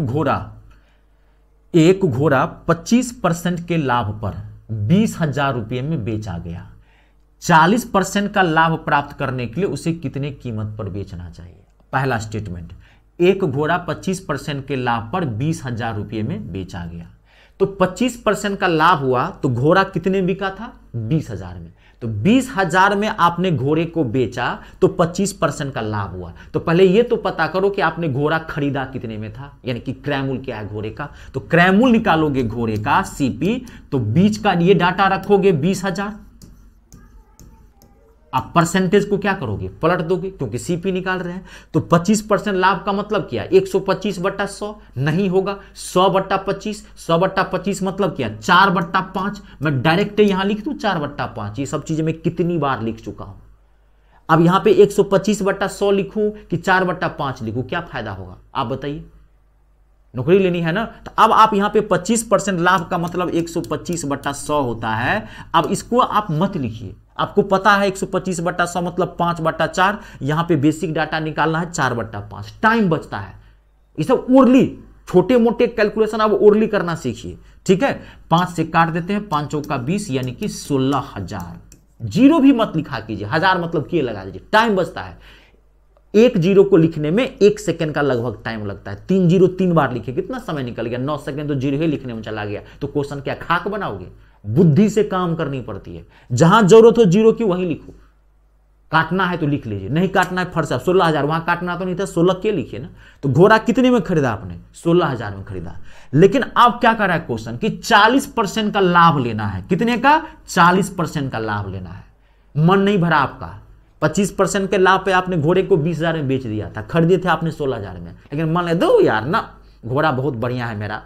घोड़ा 25% के लाभ पर 20,000 रुपये में बेचा गया। 40% का लाभ प्राप्त करने के लिए उसे कितने कीमत पर बेचना चाहिए। पहला स्टेटमेंट, एक घोड़ा 25% के लाभ पर 20,000 रुपये में बेचा गया। तो 25% का लाभ हुआ तो घोड़ा कितने बिका था, 20,000 में। तो 20,000 में आपने घोड़े को बेचा तो 25% का लाभ हुआ। तो पहले ये तो पता करो कि आपने घोड़ा खरीदा कितने में था, यानी कि क्रयमूल्य क्या है घोड़े का। तो क्रयमूल्य निकालोगे घोड़े का, सीपी, तो बीच का ये डाटा रखोगे 20,000। आप परसेंटेज को क्या करोगे, पलट दोगे, क्योंकि सीपी निकाल रहे हैं। तो 25% लाभ का मतलब क्या, 125/100 नहीं होगा, 100/25, 100/25 मतलब क्या, 4/5। मैं डायरेक्ट यहां लिख दूं 4/5, ये सब चीजें मैं कितनी बार लिख चुका हूं। अब यहां पे 125/100 लिखूं कि 4/5 लिखूं, क्या फायदा होगा आप बताइए, नौकरी लेनी है ना। तो अब आप यहां पे 25% लाभ का मतलब 125/100 होता है। अब इसको आप मत लिखिए, आपको पता है 125/100 मतलब 5/4। यहां पे बेसिक डाटा निकालना है 4/5, टाइम बचता है। ये सब ओरली छोटे मोटे कैलकुलेशन आप ओरली करना सीखिए, ठीक है। 5 से काट देते हैं, 5 चौका 20 यानी कि 16,000। जीरो भी मत लिखा कीजिए, 1000 मतलब के लगा दीजिए, टाइम बचता है। एक जीरो को लिखने में 1 सेकंड का लगभग टाइम लगता है। 3 जीरो 3 बार लिखे, कितना समय निकल गया, 9 सेकंड तो जीरो ही लिखने में चला गया। तो क्वेश्चन क्या खाक बनाओगे, बुद्धि से काम करनी पड़ती है। जहां जरूरत हो जीरो की वहीं लिखो, काटना है तो लिख लीजिए, नहीं काटना है फर्स्ट 16,000, वहां काटना तो नहीं था, 16 के लिखिए ना। तो घोड़ा कितने में खरीदा आपने, 16,000 में खरीदा। लेकिन अब क्या कर रहा है क्वेश्चन कि 40% का लाभ लेना है। कितने का, 40% का लाभ लेना है। मन नहीं भरा आपका, 25% के लाभ पे आपने घोड़े को 20,000 में बेच दिया था, खरीदे थे आपने 16,000 में। लेकिन मन ले दो यार ना, घोड़ा बहुत बढ़िया है मेरा,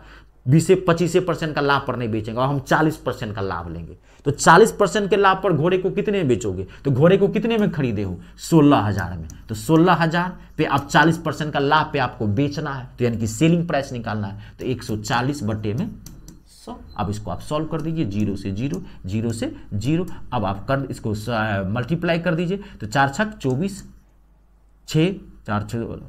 20-25% का लाभ पर नहीं बेचेंगे और हम 40% का लाभ लेंगे। तो 40% के लाभ पर घोड़े को कितने में बेचोगे, तो घोड़े को कितने में खरीदे हो, 16,000 में। तो 16,000 पे आप 40% का लाभ पे आपको बेचना है, तो यानी कि सेलिंग प्राइस निकालना है। तो 140/100। अब इसको आप सॉल्व कर दीजिए, 0 से 0, 0 से 0। अब आप कर इसको मल्टीप्लाई कर दीजिए, तो 4 छक 24, 6 4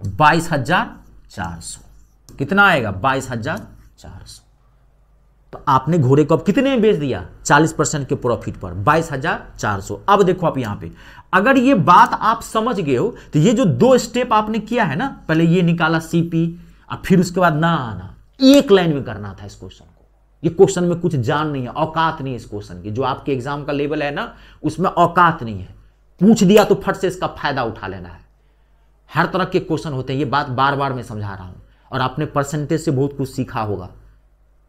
22,400। कितना आएगा, 22,400। तो आपने घोड़े को अब कितने में बेच दिया, 40% के प्रॉफिट पर, 22,400। अब देखो आप यहां पे, अगर ये बात आप समझ गए हो तो ये जो 2 स्टेप आपने किया है ना, पहले ये निकाला सीपी, अब फिर उसके बाद ना एक लाइन में करना था इस क्वेश्चन को। ये क्वेश्चन में कुछ जान नहीं है, औकात नहीं है इस क्वेश्चन की। जो आपके एग्जाम का लेवल है ना, उसमें औकात नहीं है। पूछ दिया तो फट से इसका फायदा उठा लेना है। हर तरह के क्वेश्चन होते हैं, ये बात बार बार मैं समझा रहा हूं। और आपने परसेंटेज से बहुत कुछ सीखा होगा,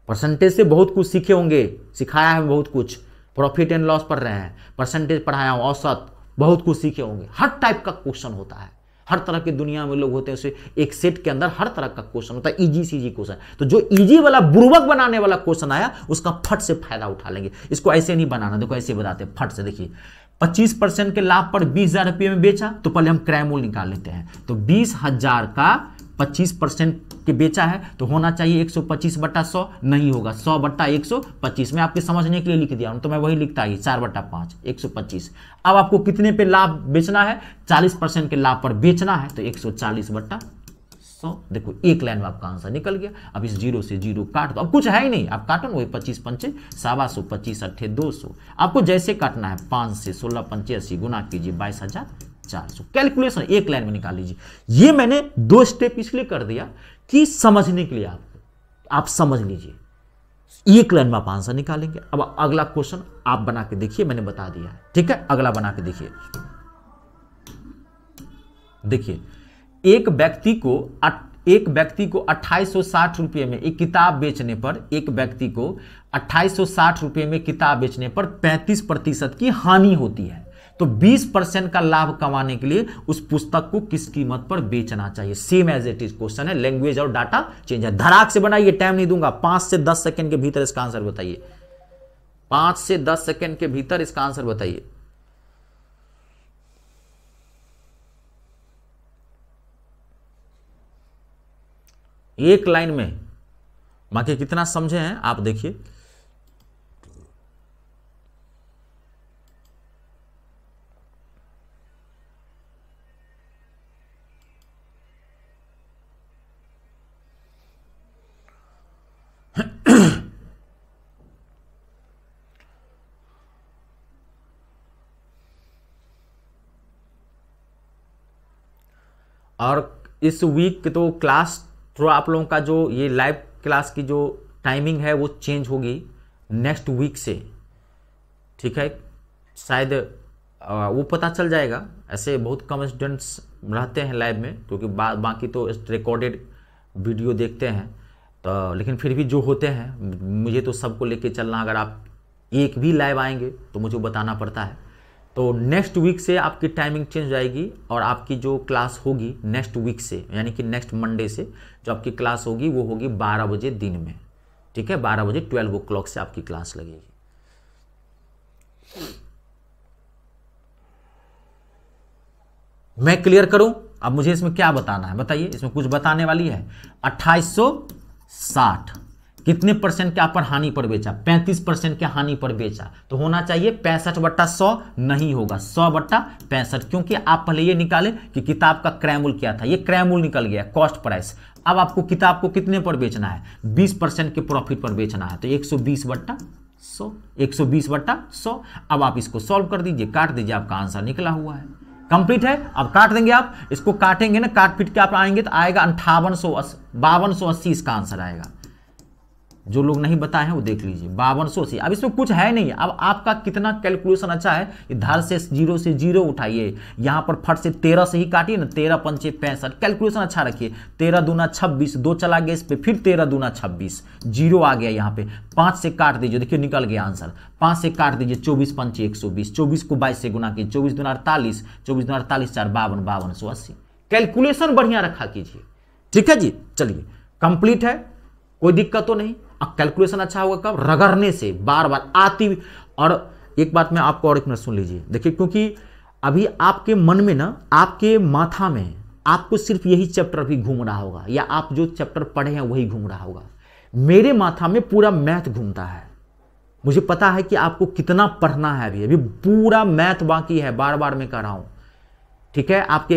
परसेंटेज से बहुत कुछ सीखे होंगे, सिखाया है बहुत कुछ, प्रॉफिट एंड लॉस पढ़ रहे हैं, परसेंटेज पढ़ाया हूं, औसत, बहुत कुछ सीखे होंगे। हर टाइप का क्वेश्चन होता है, हर तरह के दुनिया में लोग होते हैं, उसे एक सेट के अंदर हर तरह का क्वेश्चन होता है, इजी से इजी क्वेश्चन। तो जो इजी वाला बुर्बक बनाने वाला क्वेश्चन आया, उसका फट से फायदा उठा लेंगे। इसको ऐसे नहीं बनाना, देखो ऐसे बताते फट से। देखिए 25% के लाभ पर 20,000 रुपये में बेचा, तो पहले हम क्रयमूल्य निकाल लेते हैं। तो 20,000 का 25% के बेचा है तो होना चाहिए 125/100, नहीं होगा 100/125। मैं आपके समझने के लिए लिख दिया हूं, तो मैं वही लिखता ही 4/5, 125। अब आपको कितने पे लाभ बेचना है, 40% के लाभ पर बेचना है, तो 140/100। 100। देखो एक लाइन में आपका आंसर निकल गया। अब इस 0 से 0 काट दो, अब कुछ है ही नहीं, आप काटो ना, वही 25 पंचे 125, 25 अट्ठे 200, आपको जैसे काटना है 5 से 16 पंचे 80 गुना कीजिए 22,400। कैलकुलेशन एक लाइन में निकाल लीजिए। ये मैंने 2 स्टेप इसलिए कर दिया कि समझने के लिए आप समझ लीजिए, एक लाइन में आप आंसर निकालेंगे। अब अगला क्वेश्चन आप बना के देखिए, मैंने बता दिया है, ठीक है। अगला बना के देखिए, देखिए एक व्यक्ति को 2860 रुपये में एक किताब बेचने पर, एक व्यक्ति को 2860 रुपये में किताब बेचने पर 35% की हानि होती है, तो 20% का लाभ कमाने के लिए उस पुस्तक को किस कीमत पर बेचना चाहिए। Same as it is question है, लैंग्वेज और डाटा चेंज है। धड़ाक से बनाइए, टाइम नहीं दूंगा, 5 से 10 सेकंड के भीतर इसका आंसर बताइए। 5 से 10 सेकंड के भीतर इसका आंसर बताइए। एक लाइन में, बाकी कितना समझे हैं आप देखिए। और इस वीक तो क्लास थोड़ा आप लोगों का जो ये लाइव क्लास की जो टाइमिंग है वो चेंज होगी नेक्स्ट वीक से, ठीक है। शायद वो पता चल जाएगा, ऐसे बहुत कम स्टूडेंट्स रहते हैं लाइव में, क्योंकि बाकी तो रिकॉर्डेड वीडियो देखते हैं, तो लेकिन फिर भी जो होते हैं, मुझे तो सबको लेके चलना, अगर आप एक भी लाइव आएंगे तो मुझे बताना पड़ता है। तो नेक्स्ट वीक से आपकी टाइमिंग चेंज हो जाएगी, और आपकी जो क्लास होगी नेक्स्ट वीक से, यानी कि नेक्स्ट मंडे से जो आपकी क्लास होगी वो होगी 12 बजे दिन में, ठीक है। 12 बजे 12 o'clock से आपकी क्लास लगेगी। मैं क्लियर करूं? अब मुझे इसमें क्या बताना है बताइए, इसमें कुछ बताने वाली है। 2860 कितने परसेंट क्या पर हानि पर बेचा? 35% के हानि पर बेचा, तो होना चाहिए 65/100, नहीं होगा 100/65, क्योंकि आप पहले ये निकाले कि किताब का क्रय मूल्य क्या था, ये क्रय मूल्य निकल गया, कॉस्ट प्राइस। अब आपको किताब को कितने पर बेचना है? 20% के प्रॉफिट पर बेचना है, तो 120/100, 120/100। अब आप इसको सॉल्व कर दीजिए, काट दीजिए, आपका आंसर निकला हुआ है, कंप्लीट है। अब काट देंगे आप, इसको काटेंगे ना, काट पीट के आप आएंगे तो आएगा 5280 इसका आंसर आएगा। जो लोग नहीं बताए हैं वो देख लीजिए, 5280। अब इसमें कुछ है नहीं। अब आपका कितना कैलकुलेशन अच्छा है, इधर से 0 से 0 उठाइए, यहाँ पर फट से 13 से ही काटिए ना, 13 पंचे 65, कैलकुलेशन अच्छा रखिए। 13 दूना 26, 2 चला गया इस पे, फिर 13 दूना 26, 0 आ गया यहाँ पे। 5 से काट दीजिए, देखिए निकल गया आंसर। 5 से काट दीजिए, 24 पंचे 120, 24 को 22 से गुना कीजिए, 24 दूना 48, 24 दूना 48, 4 52, 5280। कैलकुलेशन बढ़िया रखा कीजिए, ठीक है जी। चलिए कंप्लीट है, कोई दिक्कत तो नहीं। अब कैलकुलेशन अच्छा होगा कब? रगड़ने से, बार बार आती। और एक बात मैं आपको और एक मिनट सुन लीजिए, देखिए, क्योंकि अभी आपके मन में ना, आपके माथा में आपको सिर्फ यही चैप्टर भी घूम रहा होगा, या आप जो चैप्टर पढ़े हैं वही घूम रहा होगा। मेरे माथा में पूरा मैथ घूमता है। मुझे पता है कि आपको कितना पढ़ना है, अभी पूरा मैथ बाकी है, बार बार मैं कह रहा हूं, ठीक है। आपके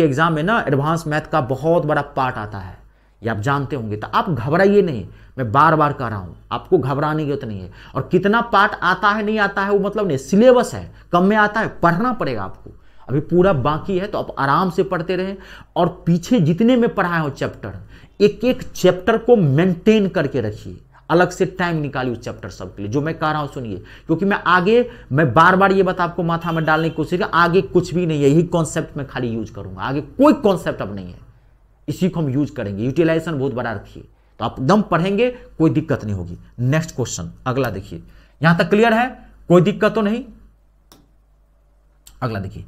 एग्जाम में ना एडवांस मैथ का बहुत बड़ा पार्ट आता है, ये आप जानते होंगे, तो आप घबराइए नहीं, मैं बार बार कह रहा हूं, आपको घबराने की जरूरत नहीं है। और कितना पार्ट आता है नहीं आता है वो मतलब नहीं, सिलेबस है, कम में आता है, पढ़ना पड़ेगा आपको, अभी पूरा बाकी है, तो आप आराम से पढ़ते रहें। और पीछे जितने में पढ़ाया हो चैप्टर, एक एक चैप्टर को मेंटेन करके रखिए, अलग से टाइम निकालिए उस चैप्टर सब के लिए। जो मैं कह रहा हूं सुनिए, क्योंकि मैं बार बार ये बात आपको माथा में डालने की कोशिश कर, आगे कुछ भी नहीं है, यही कॉन्सेप्ट मैं खाली यूज करूंगा, आगे कोई कॉन्सेप्ट अब नहीं है, इसी को हम यूज करेंगे। यूटिलाइजेशन बहुत बड़ा रखिए, तो आप एकदम पढ़ेंगे, कोई दिक्कत नहीं होगी। नेक्स्ट क्वेश्चन अगला देखिए, यहां तक क्लियर है, कोई दिक्कत तो नहीं। अगला देखिए,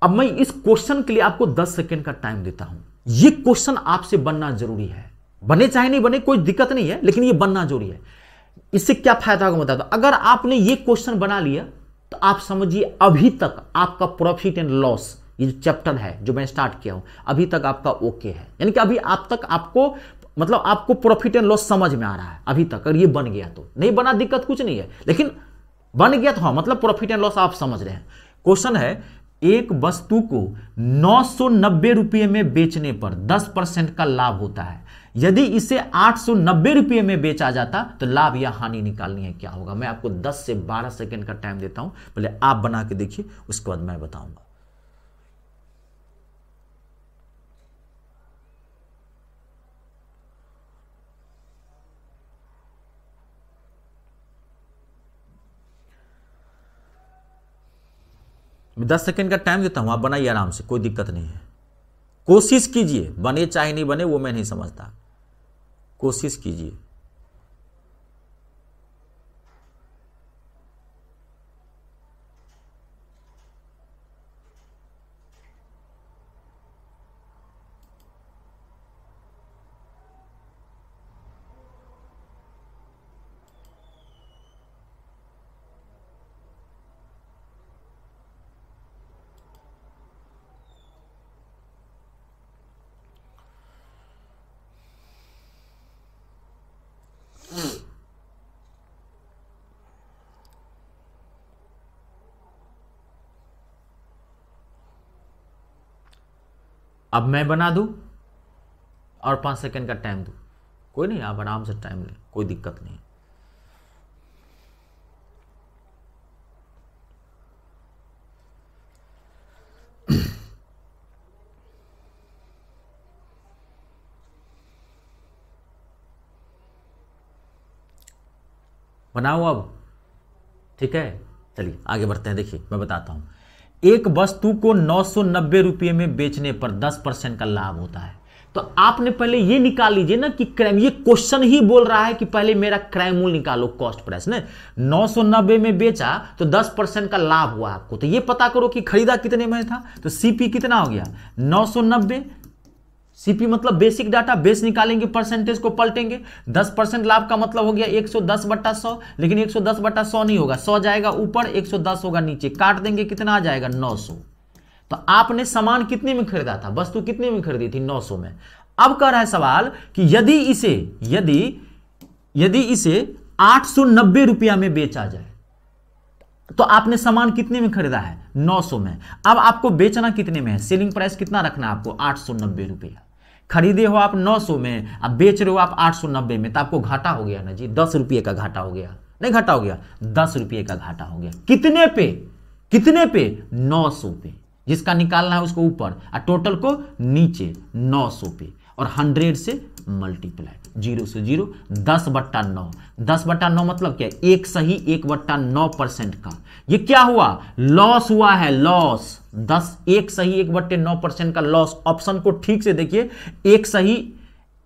अब मैं इस क्वेश्चन के लिए आपको 10 सेकंड का टाइम देता हूं। यह क्वेश्चन आपसे बनना जरूरी है, बने चाहे नहीं बने कोई दिक्कत नहीं है, लेकिन यह बनना जरूरी है। इससे क्या फायदा होगा बताता हूं। अगर आपने यह क्वेश्चन बना लिया तो आप समझिए अभी तक आपका प्रॉफिट एंड लॉस, ये जो चैप्टर है जो मैं स्टार्ट किया हूं, अभी तक आपका ओके है, यानी कि अभी आप तक आपको मतलब आपको प्रॉफिट एंड लॉस समझ में आ रहा है अभी तक। अगर ये बन गया तो नहीं बना दिक्कत कुछ नहीं है, लेकिन बन गया तो हाँ, मतलब प्रॉफिट एंड लॉस आप समझ रहे हैं। क्वेश्चन है एक वस्तु को 990 रुपये में बेचने पर 10% का लाभ होता है। यदि इसे 890 रुपये में बेचा जाता तो लाभ या हानि निकालनी है, क्या होगा? मैं आपको 10 से 12 सेकंड का टाइम देता हूं, पहले आप बना के देखिए, उसके बाद मैं बताऊंगा। मैं 10 सेकंड का टाइम देता हूं, आप बनाइए आराम से, कोई दिक्कत नहीं है। कोशिश कीजिए, बने चाहे नहीं बने वो मैं नहीं समझता, कोशिश कीजिए। अब मैं बना दूं और 5 सेकंड का टाइम दूं, कोई नहीं, आप आराम से टाइम लें, कोई दिक्कत नहीं। बनाओ अब, ठीक है, चलिए आगे बढ़ते हैं। देखिए मैं बताता हूं, एक वस्तु को 990 रुपये में बेचने पर 10% का लाभ होता है। तो आपने पहले ये निकाल लीजिए ना कि क्रय, ये क्वेश्चन ही बोल रहा है कि पहले मेरा क्रय मूल्य निकालो, कॉस्ट प्राइस ने 990 में बेचा तो 10% का लाभ हुआ आपको। तो ये पता करो कि खरीदा कितने में था, तो सीपी कितना हो गया 990, सीपी मतलब बेसिक डाटा, बेस निकालेंगे, परसेंटेज को पलटेंगे, 10% लाभ का मतलब हो गया 110/100, लेकिन 110/100 नहीं होगा, 100 जाएगा ऊपर, 110 होगा नीचे, काट देंगे, कितना आ जाएगा 900। तो आपने सामान कितने में खरीदा था, वस्तु कितने में खरीदी थी 900 में। अब कह रहा है सवाल कि यदि इसे 890 रुपया में बेचा जाए तो आपने सामान कितने में खरीदा है 900 में। अब आपको बेचना कितने में है, सेलिंग प्राइस कितना रखना है आपको 890 रुपया। खरीदे हो आप 900 में, अब बेच रहे हो आप 890 में, तो आपको घाटा हो गया ना जी, 10 रुपये का घाटा हो गया, नहीं घाटा हो गया, 10 रुपये का घाटा हो गया। कितने पे 900 पे, जिसका निकालना है उसको ऊपर और टोटल को नीचे 900 पे, और 100 से मल्टीप्लाई, 0 से 0, 10/9, 10/9 मतलब क्या, 1 सही 1/9% का, ये क्या हुआ, लॉस हुआ है, लॉस 1 सही 1/9% का लॉस। ऑप्शन को ठीक से देखिए, 1 सही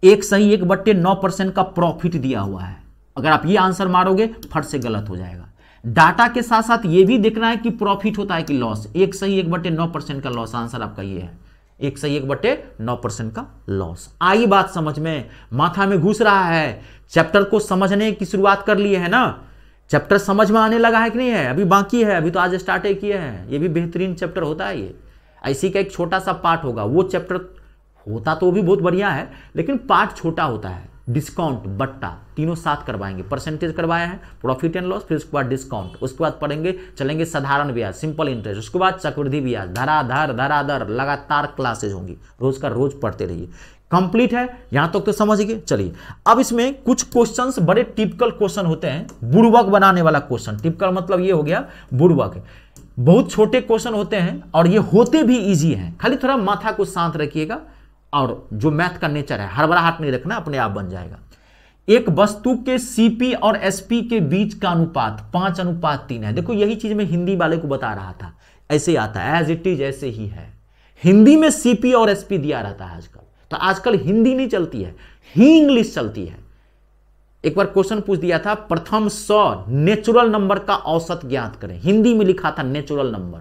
1/9% का प्रॉफिट दिया हुआ है। अगर आप ये आंसर मारोगे फट से गलत हो जाएगा। डाटा के साथ साथ ये भी देखना है कि प्रॉफिट होता है कि लॉस। 1 सही 1/9% का लॉस, आंसर आपका ये है, 1 सही 1/9% का लॉस। आई बात समझ में, माथा में घुस रहा है, चैप्टर को समझने की शुरुआत कर लिए है ना, चैप्टर समझ में आने लगा है कि नहीं है, अभी बाकी है, अभी तो आज स्टार्ट ही किए हैं। ये भी बेहतरीन चैप्टर होता है, ये ऐसी का एक छोटा सा पार्ट होगा, वो चैप्टर होता तो भी बहुत बढ़िया है, लेकिन पार्ट छोटा होता है। डिस्काउंट बट्टा तीनों साथ करवाएंगे, परसेंटेज करवाया है, प्रॉफिट एंड लॉस, फिर उसके बाद डिस्काउंट, उसके बाद पढ़ेंगे चलेंगे साधारण ब्याज, सिंपल इंटरेस्ट, उसके बाद चक्रवृद्धि ब्याज, धराधर लगातार क्लासेज होंगी, रोज का रोज पढ़ते रहिए। कंप्लीट है, यहां तक तो समझ गए। चलिए अब इसमें कुछ क्वेश्चंस बड़े टिपिकल क्वेश्चन होते हैं, बुड़बक बनाने वाला क्वेश्चन। टिपिकल मतलब ये हो गया बुड़बक, बहुत छोटे क्वेश्चन होते हैं और ये होते भी इजी हैं, खाली थोड़ा माथा को शांत रखिएगा, और जो मैथ का नेचर है हड़बड़ाहट नहीं रखना, अपने आप बन जाएगा। एक वस्तु के सीपी और एसपी के बीच का अनुपात 5:3 है। देखो यही चीज मैं हिंदी वाले को बता रहा था, ऐसे आता है, एज इट इज ऐसे ही है। हिंदी में सीपी और एसपी दिया रहता है आजकल, तो आजकल हिंदी नहीं चलती है, ही इंग्लिश चलती है। एक बार क्वेश्चन पूछ दिया था, प्रथम 100 नेचुरल नंबर का औसत ज्ञात करें, हिंदी में लिखा था नेचुरल नंबर।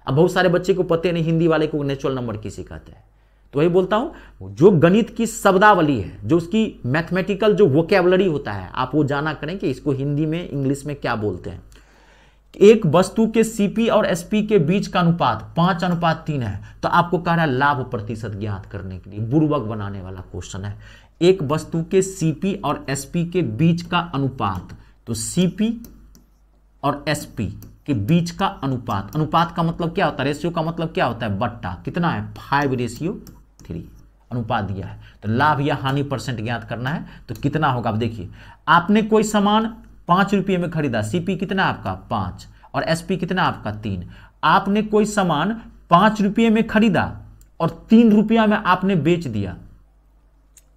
अब बहुत सारे बच्चे को पता नहीं हिंदी वाले को नेचुरल नंबर किसे कहते हैं, तो वही बोलता हूं, जो गणित की शब्दावली है, जो उसकी मैथमेटिकल जो वोकैबुलरी होता है, आप वो जाना करें कि इसको हिंदी में इंग्लिश में क्या बोलते हैं। एक वस्तु के सीपी और एसपी के बीच का अनुपात 5:3 है, तो आपको कह रहा है लाभ प्रतिशत ज्ञात करने के लिए, बुड़बक बनाने वाला क्वेश्चन है। एक वस्तु के सीपी और एसपी के बीच का अनुपात, तो सीपी और एसपी के बीच का अनुपात, अनुपात का मतलब क्या होता है, रेशियो का मतलब क्या होता है, बट्टा, कितना है 5:3 अनुपात दिया है। तो लाभ या हानि परसेंट ज्ञात करना है, तो कितना होगा। अब देखिए, आपने कोई सामान 5 रुपये में खरीदा, सीपी कितना आपका 5 और एसपी कितना आपका 3। आपने कोई सामान 5 रुपये में खरीदा और 3 रुपया में आपने बेच दिया।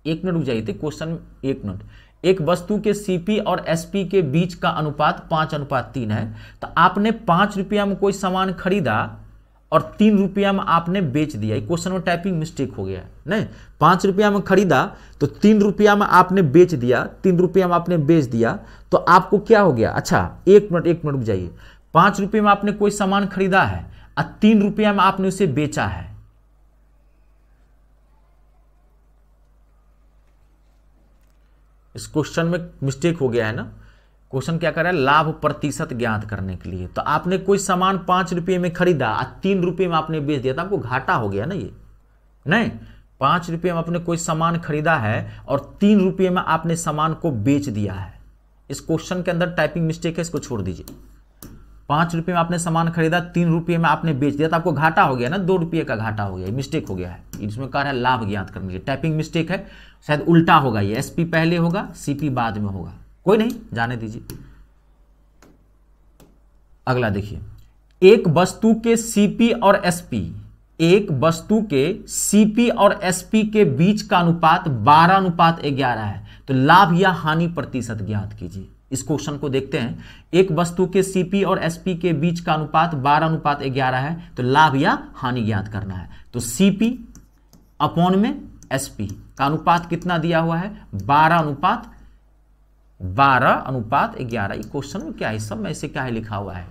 1 मिनट रुक जाइए थे क्वेश्चन, 1 मिनट। एक वस्तु के सीपी और एसपी के बीच का अनुपात 5:3 है। तो आपने 5 रुपया में कोई सामान खरीदा और 3 रुपया में आपने बेच दिया। क्वेश्चन में टाइपिंग मिस्टेक हो गया है, नहीं, 5 रुपया में खरीदा तो 3 रुपया में आपने बेच दिया, 3 रुपया में आपने बेच दिया, तो आपको क्या हो गया। अच्छा 1 मिनट रुक जाइए। 5 रुपये में आपने कोई सामान खरीदा है और 3 रुपया में आपने उसे बेचा है। इस क्वेश्चन में मिस्टेक हो गया है ना। क्वेश्चन क्या कर रहा है, लाभ प्रतिशत ज्ञात करने के लिए। तो आपने कोई सामान 5 रुपये में खरीदा और 3 रुपये में आपने बेच दिया, तो आपको घाटा हो गया ना ये, नहीं। 5 रुपये में आपने कोई सामान खरीदा है और 3 रुपये में आपने सामान को बेच दिया है। इस क्वेश्चन के अंदर टाइपिंग मिस्टेक है, इसको छोड़ दीजिए। 5 रुपये में आपने सामान खरीदा, 3 रुपये में आपने बेच दिया, तो आपको घाटा हो गया ना, 2 रुपये का घाटा हो गया, मिस्टेक हो गया है। इसमें कह रहा है लाभ ज्ञात करने के लिए, टाइपिंग मिस्टेक है, शायद उल्टा होगा, ये एसपी पहले होगा, सीपी बाद में होगा, कोई नहीं, जाने दीजिए। अगला देखिए, एक वस्तु के सीपी और एसपी, एक वस्तु के सीपी और एसपी के बीच का अनुपात 12:11 है। तो लाभ या हानि प्रतिशत ज्ञात कीजिए। इस क्वेश्चन को देखते हैं। एक वस्तु के सीपी और एसपी के बीच का अनुपात 12:11 है, तो लाभ या हानि ज्ञात करना है। तो सीपी अपॉन में एसपी का अनुपात कितना दिया हुआ है, 12:11। क्वेश्चन में क्या है, सब में ऐसे क्या है लिखा हुआ है।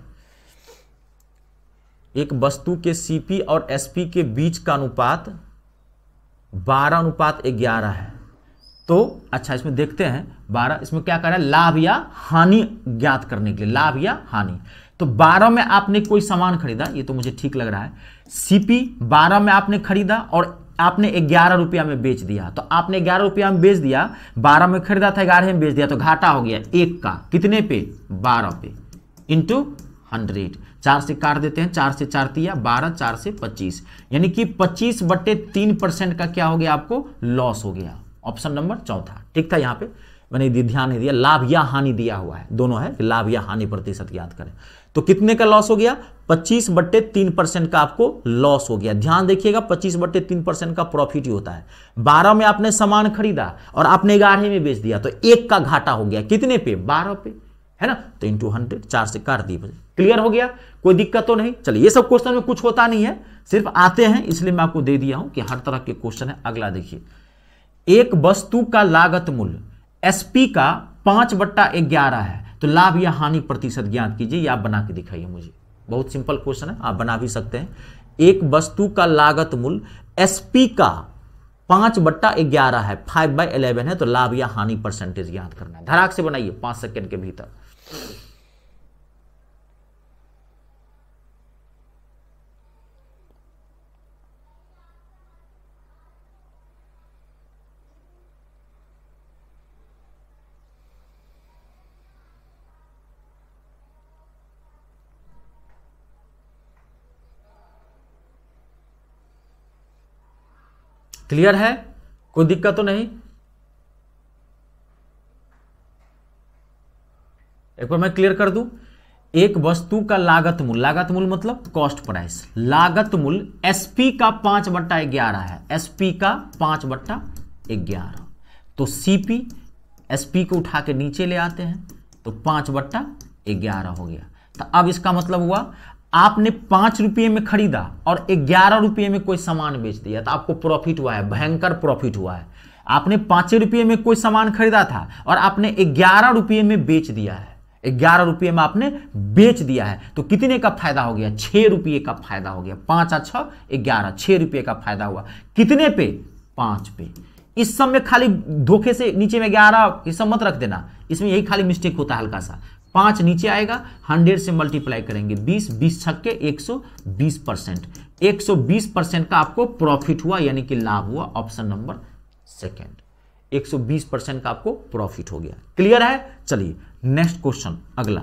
एक वस्तु के सीपी और एसपी के बीच का अनुपात 12:11 है। तो अच्छा, इसमें देखते हैं 12, इसमें क्या कर रहा है, लाभ या हानि ज्ञात करने के लिए, लाभ या हानि। तो 12 में आपने कोई सामान खरीदा, ये तो मुझे ठीक लग रहा है। सीपी 12 में आपने खरीदा और आपने 11 रुपया में बेच दिया। तो आपने 11 रुपया में बेच दिया, 12 में खरीदा था, 11 में बेच दिया, तो घाटा हो गया 1 का, कितने पे, 12 पे, इंटू 100। 4 से काट देते हैं, 4 से 4 तिया 12, 4 से 25, यानी कि 25/3% का क्या हो गया, आपको लॉस हो गया। ऑप्शन नंबर चौथा ठीक था। यहां पे मैंने ध्यान नहीं दिया, लाभ या हानि दिया हुआ है, दोनों है, लाभ या हानि प्रतिशत ज्ञात करें। तो कितने का लॉस हो गया, 25/3% का आपको लॉस हो गया। ध्यान देखिएगा, 25/3% का प्रॉफिट ही होता है। 12 में आपने सामान खरीदा और आपने 11 में बेच दिया, तो 1 का घाटा हो गया, कितने पे, 12 पे, है ना। तो इंटू 100, 4 से काट दिए। क्लियर हो गया, कोई दिक्कत तो नहीं। चलिए, ये सब क्वेश्चन में कुछ होता नहीं है, सिर्फ आते हैं, इसलिए मैं आपको दे दिया हूं कि हर तरह के क्वेश्चन है। अगला देखिए, एक वस्तु का लागत मूल्य एसपी का 5/11 है, तो लाभ या हानि प्रतिशत ज्ञात कीजिए। या आप बना के दिखाइए मुझे, बहुत सिंपल क्वेश्चन है, आप बना भी सकते हैं। एक वस्तु का लागत मूल्य एसपी का 5/11 है, 5/11 है, तो लाभ या हानि परसेंटेज ज्ञात करना है। धड़ाक से बनाइए 5 सेकंड के भीतर। क्लियर है, कोई दिक्कत तो नहीं। एक बार मैं क्लियर कर दूं, एक वस्तु का लागत मूल्य, लागत मूल्य मतलब कॉस्ट प्राइस, लागत मूल्य एसपी का 5/11 है, एसपी का 5/11। तो सीपी एसपी को उठा के नीचे ले आते हैं, तो 5/11 हो गया। तो अब इसका मतलब हुआ, आपने 5 रुपये में खरीदा और 11 रुपये में कोई सामान बेच दिया, तो आपको प्रॉफिट हुआ है, भयंकर प्रॉफिट हुआ है। आपने 5 रुपये में कोई सामान खरीदा था और आपने 11 रुपये में बेच दिया है, 11 रुपये में आपने बेच दिया है, तो कितने का फायदा हो गया, 6 रुपये का फायदा हो गया। 5 और 6 11, 6 रुपये का फायदा हुआ, कितने पे, 5 पे। इस सब में खाली धोखे से नीचे में 11 ये सब मत रख देना, इसमें यही खाली मिस्टेक होता है हल्का सा। 5 नीचे आएगा, 100 से मल्टीप्लाई करेंगे, 20, 20 छक्के 120%, 120% का आपको प्रॉफिट हुआ, यानी कि लाभ हुआ। ऑप्शन नंबर सेकंड, 120% का आपको प्रॉफिट हो गया। क्लियर है। चलिए नेक्स्ट क्वेश्चन, अगला।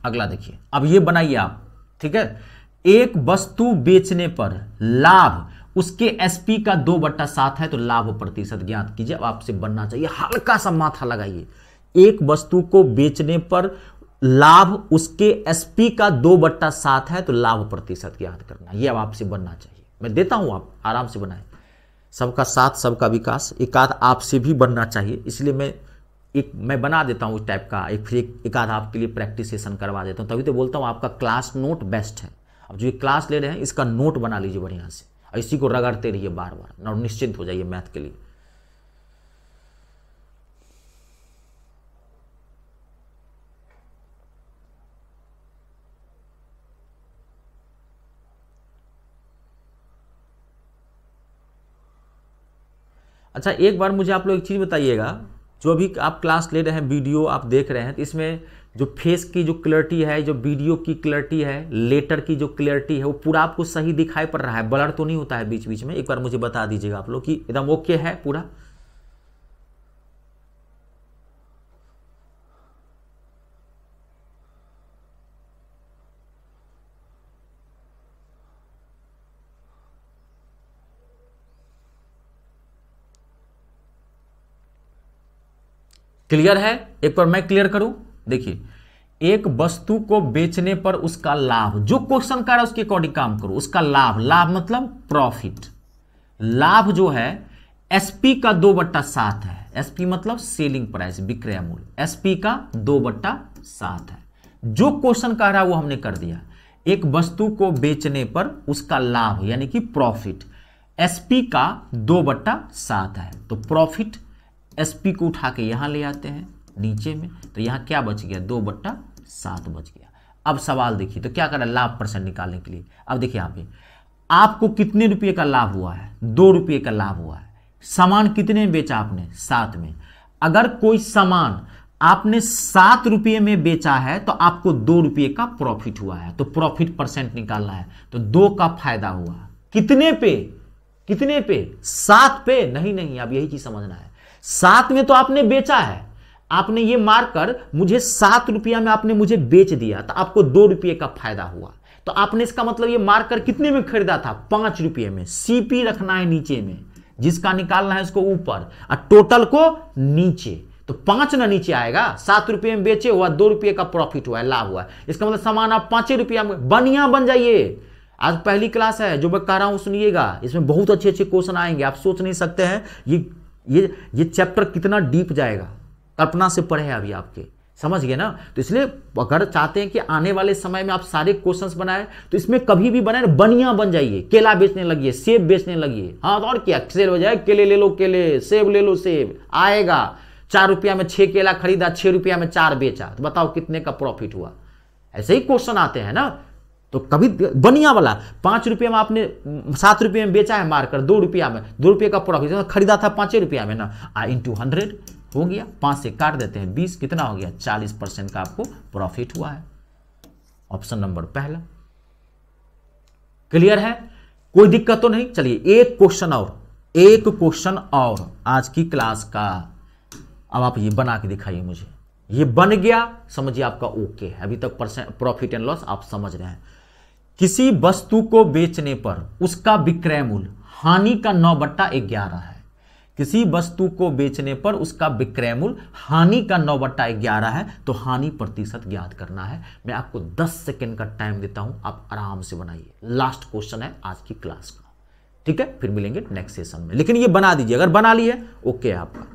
अगला देखिए, अब ये बनाइए आप, ठीक है। एक वस्तु बेचने पर लाभ उसके एसपी का 2/7 है, तो लाभ प्रतिशत ज्ञात कीजिए। अब आपसे बनना चाहिए, हल्का सा माथा लगाइए। एक वस्तु को बेचने पर लाभ उसके एसपी का 2/7 है, तो लाभ प्रतिशत ज्ञात करना, यह अब आपसे बनना चाहिए। मैं देता हूं, आप आराम से बनाएं। सबका साथ सबका विकास, एक आध आपसे भी बनना चाहिए, इसलिए मैं बना देता हूँ उस टाइप का, एक आध आपके लिए प्रैक्टिस सेशन करवा देता हूँ। तभी तो बोलता हूँ आपका क्लास नोट बेस्ट है। अब जो ये क्लास ले रहे हैं इसका नोट बना लीजिए बढ़िया से, और इसी को रगड़ते रहिए बार बार, और निश्चिंत हो जाइए मैथ के लिए। अच्छा, एक बार मुझे आप लोग एक चीज़ बताइएगा, जो भी आप क्लास ले रहे हैं, वीडियो आप देख रहे हैं, तो इसमें जो फेस की जो क्लैरिटी है, जो वीडियो की क्लैरिटी है, लेटर की जो क्लैरिटी है, वो पूरा आपको सही दिखाई पड़ रहा है, ब्लर तो नहीं होता है बीच बीच में? एक बार मुझे बता दीजिएगा आप लोग कि एकदम ओके है पूरा। क्लियर है? एक बार मैं क्लियर करूं, देखिए, एक वस्तु को बेचने पर उसका लाभ, जो क्वेश्चन कर रहा है उसके अकॉर्डिंग काम करो, उसका लाभ, लाभ मतलब प्रॉफिट, लाभ जो है एसपी का 2/7 है। एसपी मतलब सेलिंग प्राइस, विक्रय मूल्य, एसपी का 2/7 है। जो क्वेश्चन कह रहा है वो हमने कर दिया। एक वस्तु को बेचने पर उसका लाभ यानी कि प्रॉफिट एसपी का 2/7 है, तो प्रॉफिट एसपी को उठा के यहां ले आते हैं नीचे में, तो यहां क्या बच गया? 2/7 बच गया। अब सवाल देखिए, तो क्या करें लाभ परसेंट निकालने के लिए? अब देखिए यहां पे आपको कितने रुपए का लाभ हुआ है? 2 रुपये का लाभ हुआ है। सामान कितने में बेचा आपने? 7 में। अगर कोई सामान आपने 7 रुपये में बेचा है तो आपको 2 रुपये का प्रॉफिट हुआ है, तो प्रॉफिट परसेंट निकालना है, तो 2 का फायदा हुआ। कितने पे? कितने पे? 7 पे? नहीं नहीं, अब यही चीज समझना है। 7 में तो आपने बेचा है, आपने ये मारकर मुझे 7 रुपया में आपने मुझे बेच दिया, तो आपको 2 रुपये का फायदा हुआ। तो आपने इसका मतलब ये मारकर कितने में खरीदा था? 5 रुपये में। सीपी रखना है नीचे में, जिसका निकालना है उसको ऊपर, और टोटल को नीचे, तो 5 ना नीचे आएगा। 7 रुपये में बेचे हुआ, 2 रुपये का प्रॉफिट हुआ है, लाभ हुआ है। इसका मतलब सामान आप 5 रुपया में बढ़िया बन जाइए। आज पहली क्लास है, जो मैं कह रहा हूं सुनिएगा, इसमें बहुत अच्छे अच्छे क्वेश्चन आएंगे, आप सोच नहीं सकते हैं ये चैप्टर कितना डीप जाएगा, कल्पना से परे है अभी आपके, समझ गए ना? तो इसलिए अगर चाहते हैं कि आने वाले समय में आप सारे क्वेश्चंस बनाए, तो इसमें कभी भी बनाए बढ़िया बन जाइए। केला बेचने लगिए, सेब बेचने लगिए, हाँ तो और क्या, सेल हो जाए, केले ले लो केले, सेब ले लो सेब, आएगा। 4 रुपया में 6 केला खरीदा, 6 रुपया में 4 बेचा, तो बताओ कितने का प्रॉफिट हुआ? ऐसे ही क्वेश्चन आते हैं ना। तो कभी बढ़िया वाला 5 रुपये में आपने 7 रुपये में बेचा है मारकर, 2 रुपया में, 2 रुपये का प्रॉफिट, खरीदा था 5 रुपया में ना, इंटू 100 हो गया, 5 से काट देते हैं 20, कितना हो गया? 40% का आपको प्रॉफिट हुआ है। ऑप्शन नंबर पहला। क्लियर है? कोई दिक्कत तो नहीं? चलिए एक क्वेश्चन और आज की क्लास का। अब आप ये बना के दिखाइए मुझे, ये बन गया, समझिए आपका ओके है। अभी तक प्रॉफिट एंड लॉस आप समझ रहे हैं। किसी वस्तु को बेचने पर उसका विक्रय मूल्य हानि का 9/11 है। किसी वस्तु को बेचने पर उसका विक्रय मूल्य हानि का 9/11 है, तो हानि प्रतिशत ज्ञात करना है। मैं आपको 10 सेकेंड का टाइम देता हूं, आप आराम से बनाइए। लास्ट क्वेश्चन है आज की क्लास का, ठीक है? फिर मिलेंगे नेक्स्ट सेशन में, लेकिन ये बना दीजिए, अगर बना लिए ओके है आपका।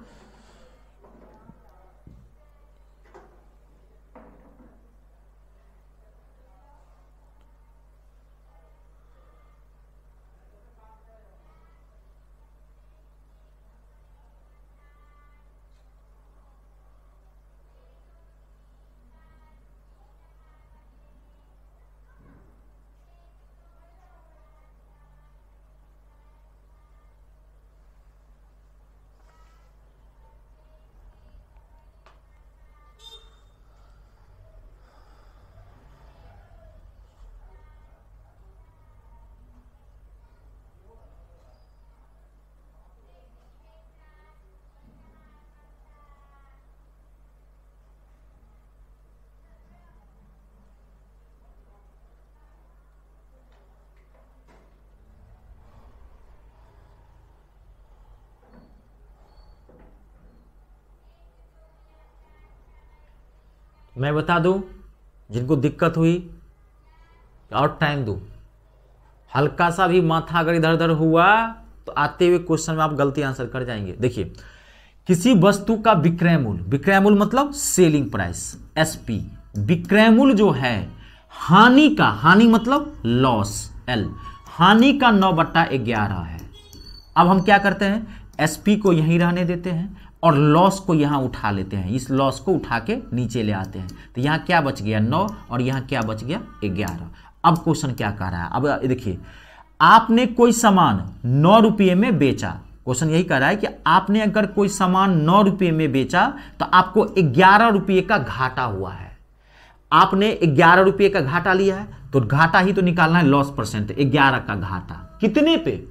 मैं बता दूं, जिनको दिक्कत हुई और टाइम दूं, हल्का सा भी माथा अगर इधर उधर हुआ तो आते हुए क्वेश्चन में आप गलती आंसर कर जाएंगे। देखिए, किसी वस्तु का विक्रय मूल्य, विक्रय मूल्य मतलब सेलिंग प्राइस, एसपी। विक्रय मूल्य जो है हानि का, हानि मतलब लॉस, एल, हानि का 9/11 है। अब हम क्या करते हैं, एसपी को यहीं रहने देते हैं और लॉस को यहां उठा लेते हैं, इस लॉस को उठा के नीचे ले आते हैं। तो यहां क्या बच गया 9 और यहां क्या बच गया 11। अब क्वेश्चन क्या कह रहा है, अब देखिए, आपने कोई सामान 9 रुपये में बेचा। क्वेश्चन यही कह रहा है कि आपने अगर कोई सामान 9 रुपये में बेचा तो आपको 11 रुपये का घाटा हुआ है। आपने 11 रुपये का घाटा लिया है तो घाटा ही तो निकालना है, लॉस परसेंट, 11 का घाटा कितने पे।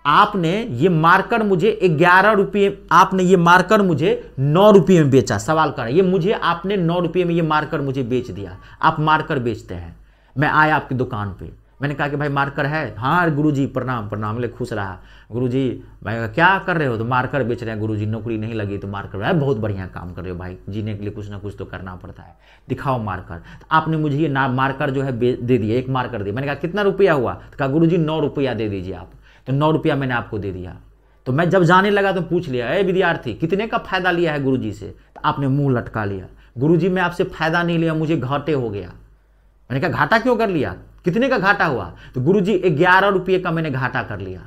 आपने ये मार्कर मुझे 11 रुपये, आपने ये मार्कर मुझे 9 रुपये में बेचा। सवाल कर, ये मुझे आपने 9 रुपये में ये मार्कर मुझे बेच दिया। आप मार्कर बेचते हैं, मैं आया आपकी दुकान पे, मैंने कहा कि भाई मार्कर है, हाँ गुरुजी प्रणाम प्रणाम, ले खुश रहा। गुरुजी मैं कहा क्या कर रहे हो, तो मार्कर बेच रहे हैं गुरुजी, नौकरी नहीं लगी तो मार्कर है, बहुत बढ़िया काम कर रहे हो भाई, जीने के लिए कुछ ना कुछ तो करना पड़ता है, दिखाओ मार्कर। तो आपने मुझे ये मार्कर जो है दे दिया, एक मार्कर दिया। मैंने कहा कितना रुपया हुआ, तो कहा गुरुजी 9 रुपया दे दीजिए आप। तो 9 रुपया मैंने आपको दे दिया। तो मैं जब जाने लगा तो पूछ लिया, ए विद्यार्थी कितने का फायदा लिया है गुरुजी से, तो आपने मुंह लटका लिया, गुरुजी मैं आपसे फायदा नहीं लिया, मुझे घाटे हो गया। मैंने कहा घाटा क्यों कर लिया, कितने का घाटा हुआ, तो गुरुजी 11 रुपये का मैंने घाटा कर लिया।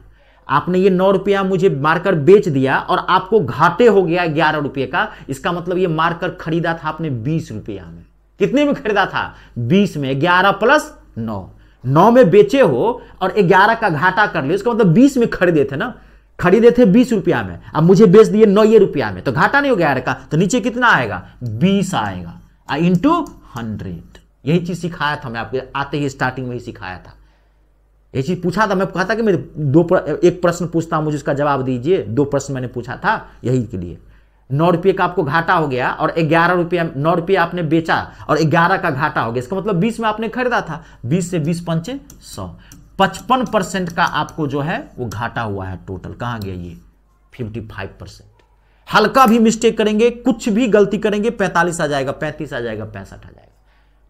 आपने ये 9 रुपया मुझे मार्कर बेच दिया और आपको घाटे हो गया 11 रुपये का। इसका मतलब ये मार्कर खरीदा था आपने 20 रुपया में। कितने में खरीदा था, 20 में, 11 प्लस 9 में बेचे हो और 11 का घाटा कर लिया, इसका मतलब 20 में खरीदे थे ना, खरीदे थे 20 रुपया में, अब मुझे बेच दिए 9 रुपया में, तो घाटा नहीं हो गया का, तो नीचे कितना आएगा 20 आएगा, इंटू 100। यही चीज सिखाया था मैं आपको, आते ही स्टार्टिंग में ही सिखाया था, यही चीज पूछा था। मैं कहता कि मैं एक प्रश्न पूछता हूं, मुझे उसका जवाब दीजिए। 2 प्रश्न मैंने पूछा था यही के लिए। 9 रुपये का आपको घाटा हो गया और 11 रुपया, 9 रुपये आपने बेचा और 11 का घाटा हो गया, इसका मतलब 20 में आपने खरीदा था, 20 से 20 पंचे 100, 55% का आपको जो है वो घाटा हुआ है टोटल। कहां गया ये 55%। हल्का भी मिस्टेक करेंगे, कुछ भी गलती करेंगे 45 आ जाएगा, 35 आ जाएगा, 65 आ जाएगा,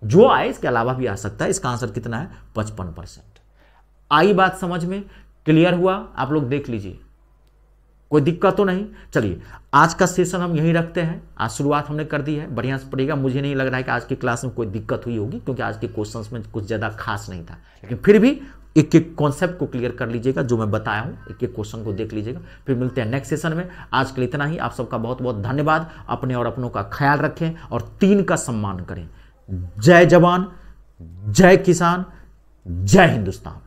जो आए इसके अलावा भी आ सकता है। इसका आंसर कितना है 55%। आई बात समझ में, क्लियर हुआ, आप लोग देख लीजिए, कोई दिक्कत तो नहीं। चलिए आज का सेशन हम यहीं रखते हैं, आज शुरुआत हमने कर दी है, बढ़िया से पढ़ेगा। मुझे नहीं लग रहा है कि आज की क्लास में कोई दिक्कत हुई होगी, क्योंकि आज के क्वेश्चंस में कुछ ज़्यादा खास नहीं था, लेकिन फिर भी एक एक कॉन्सेप्ट को क्लियर कर लीजिएगा, जो मैं बताया हूँ, एक एक क्वेश्चन को देख लीजिएगा। फिर मिलते हैं नेक्स्ट सेशन में। आज के लिए इतना ही, आप सबका बहुत बहुत धन्यवाद। अपने और अपनों का ख्याल रखें और 3 का सम्मान करें। जय जवान, जय किसान, जय हिंदुस्तान।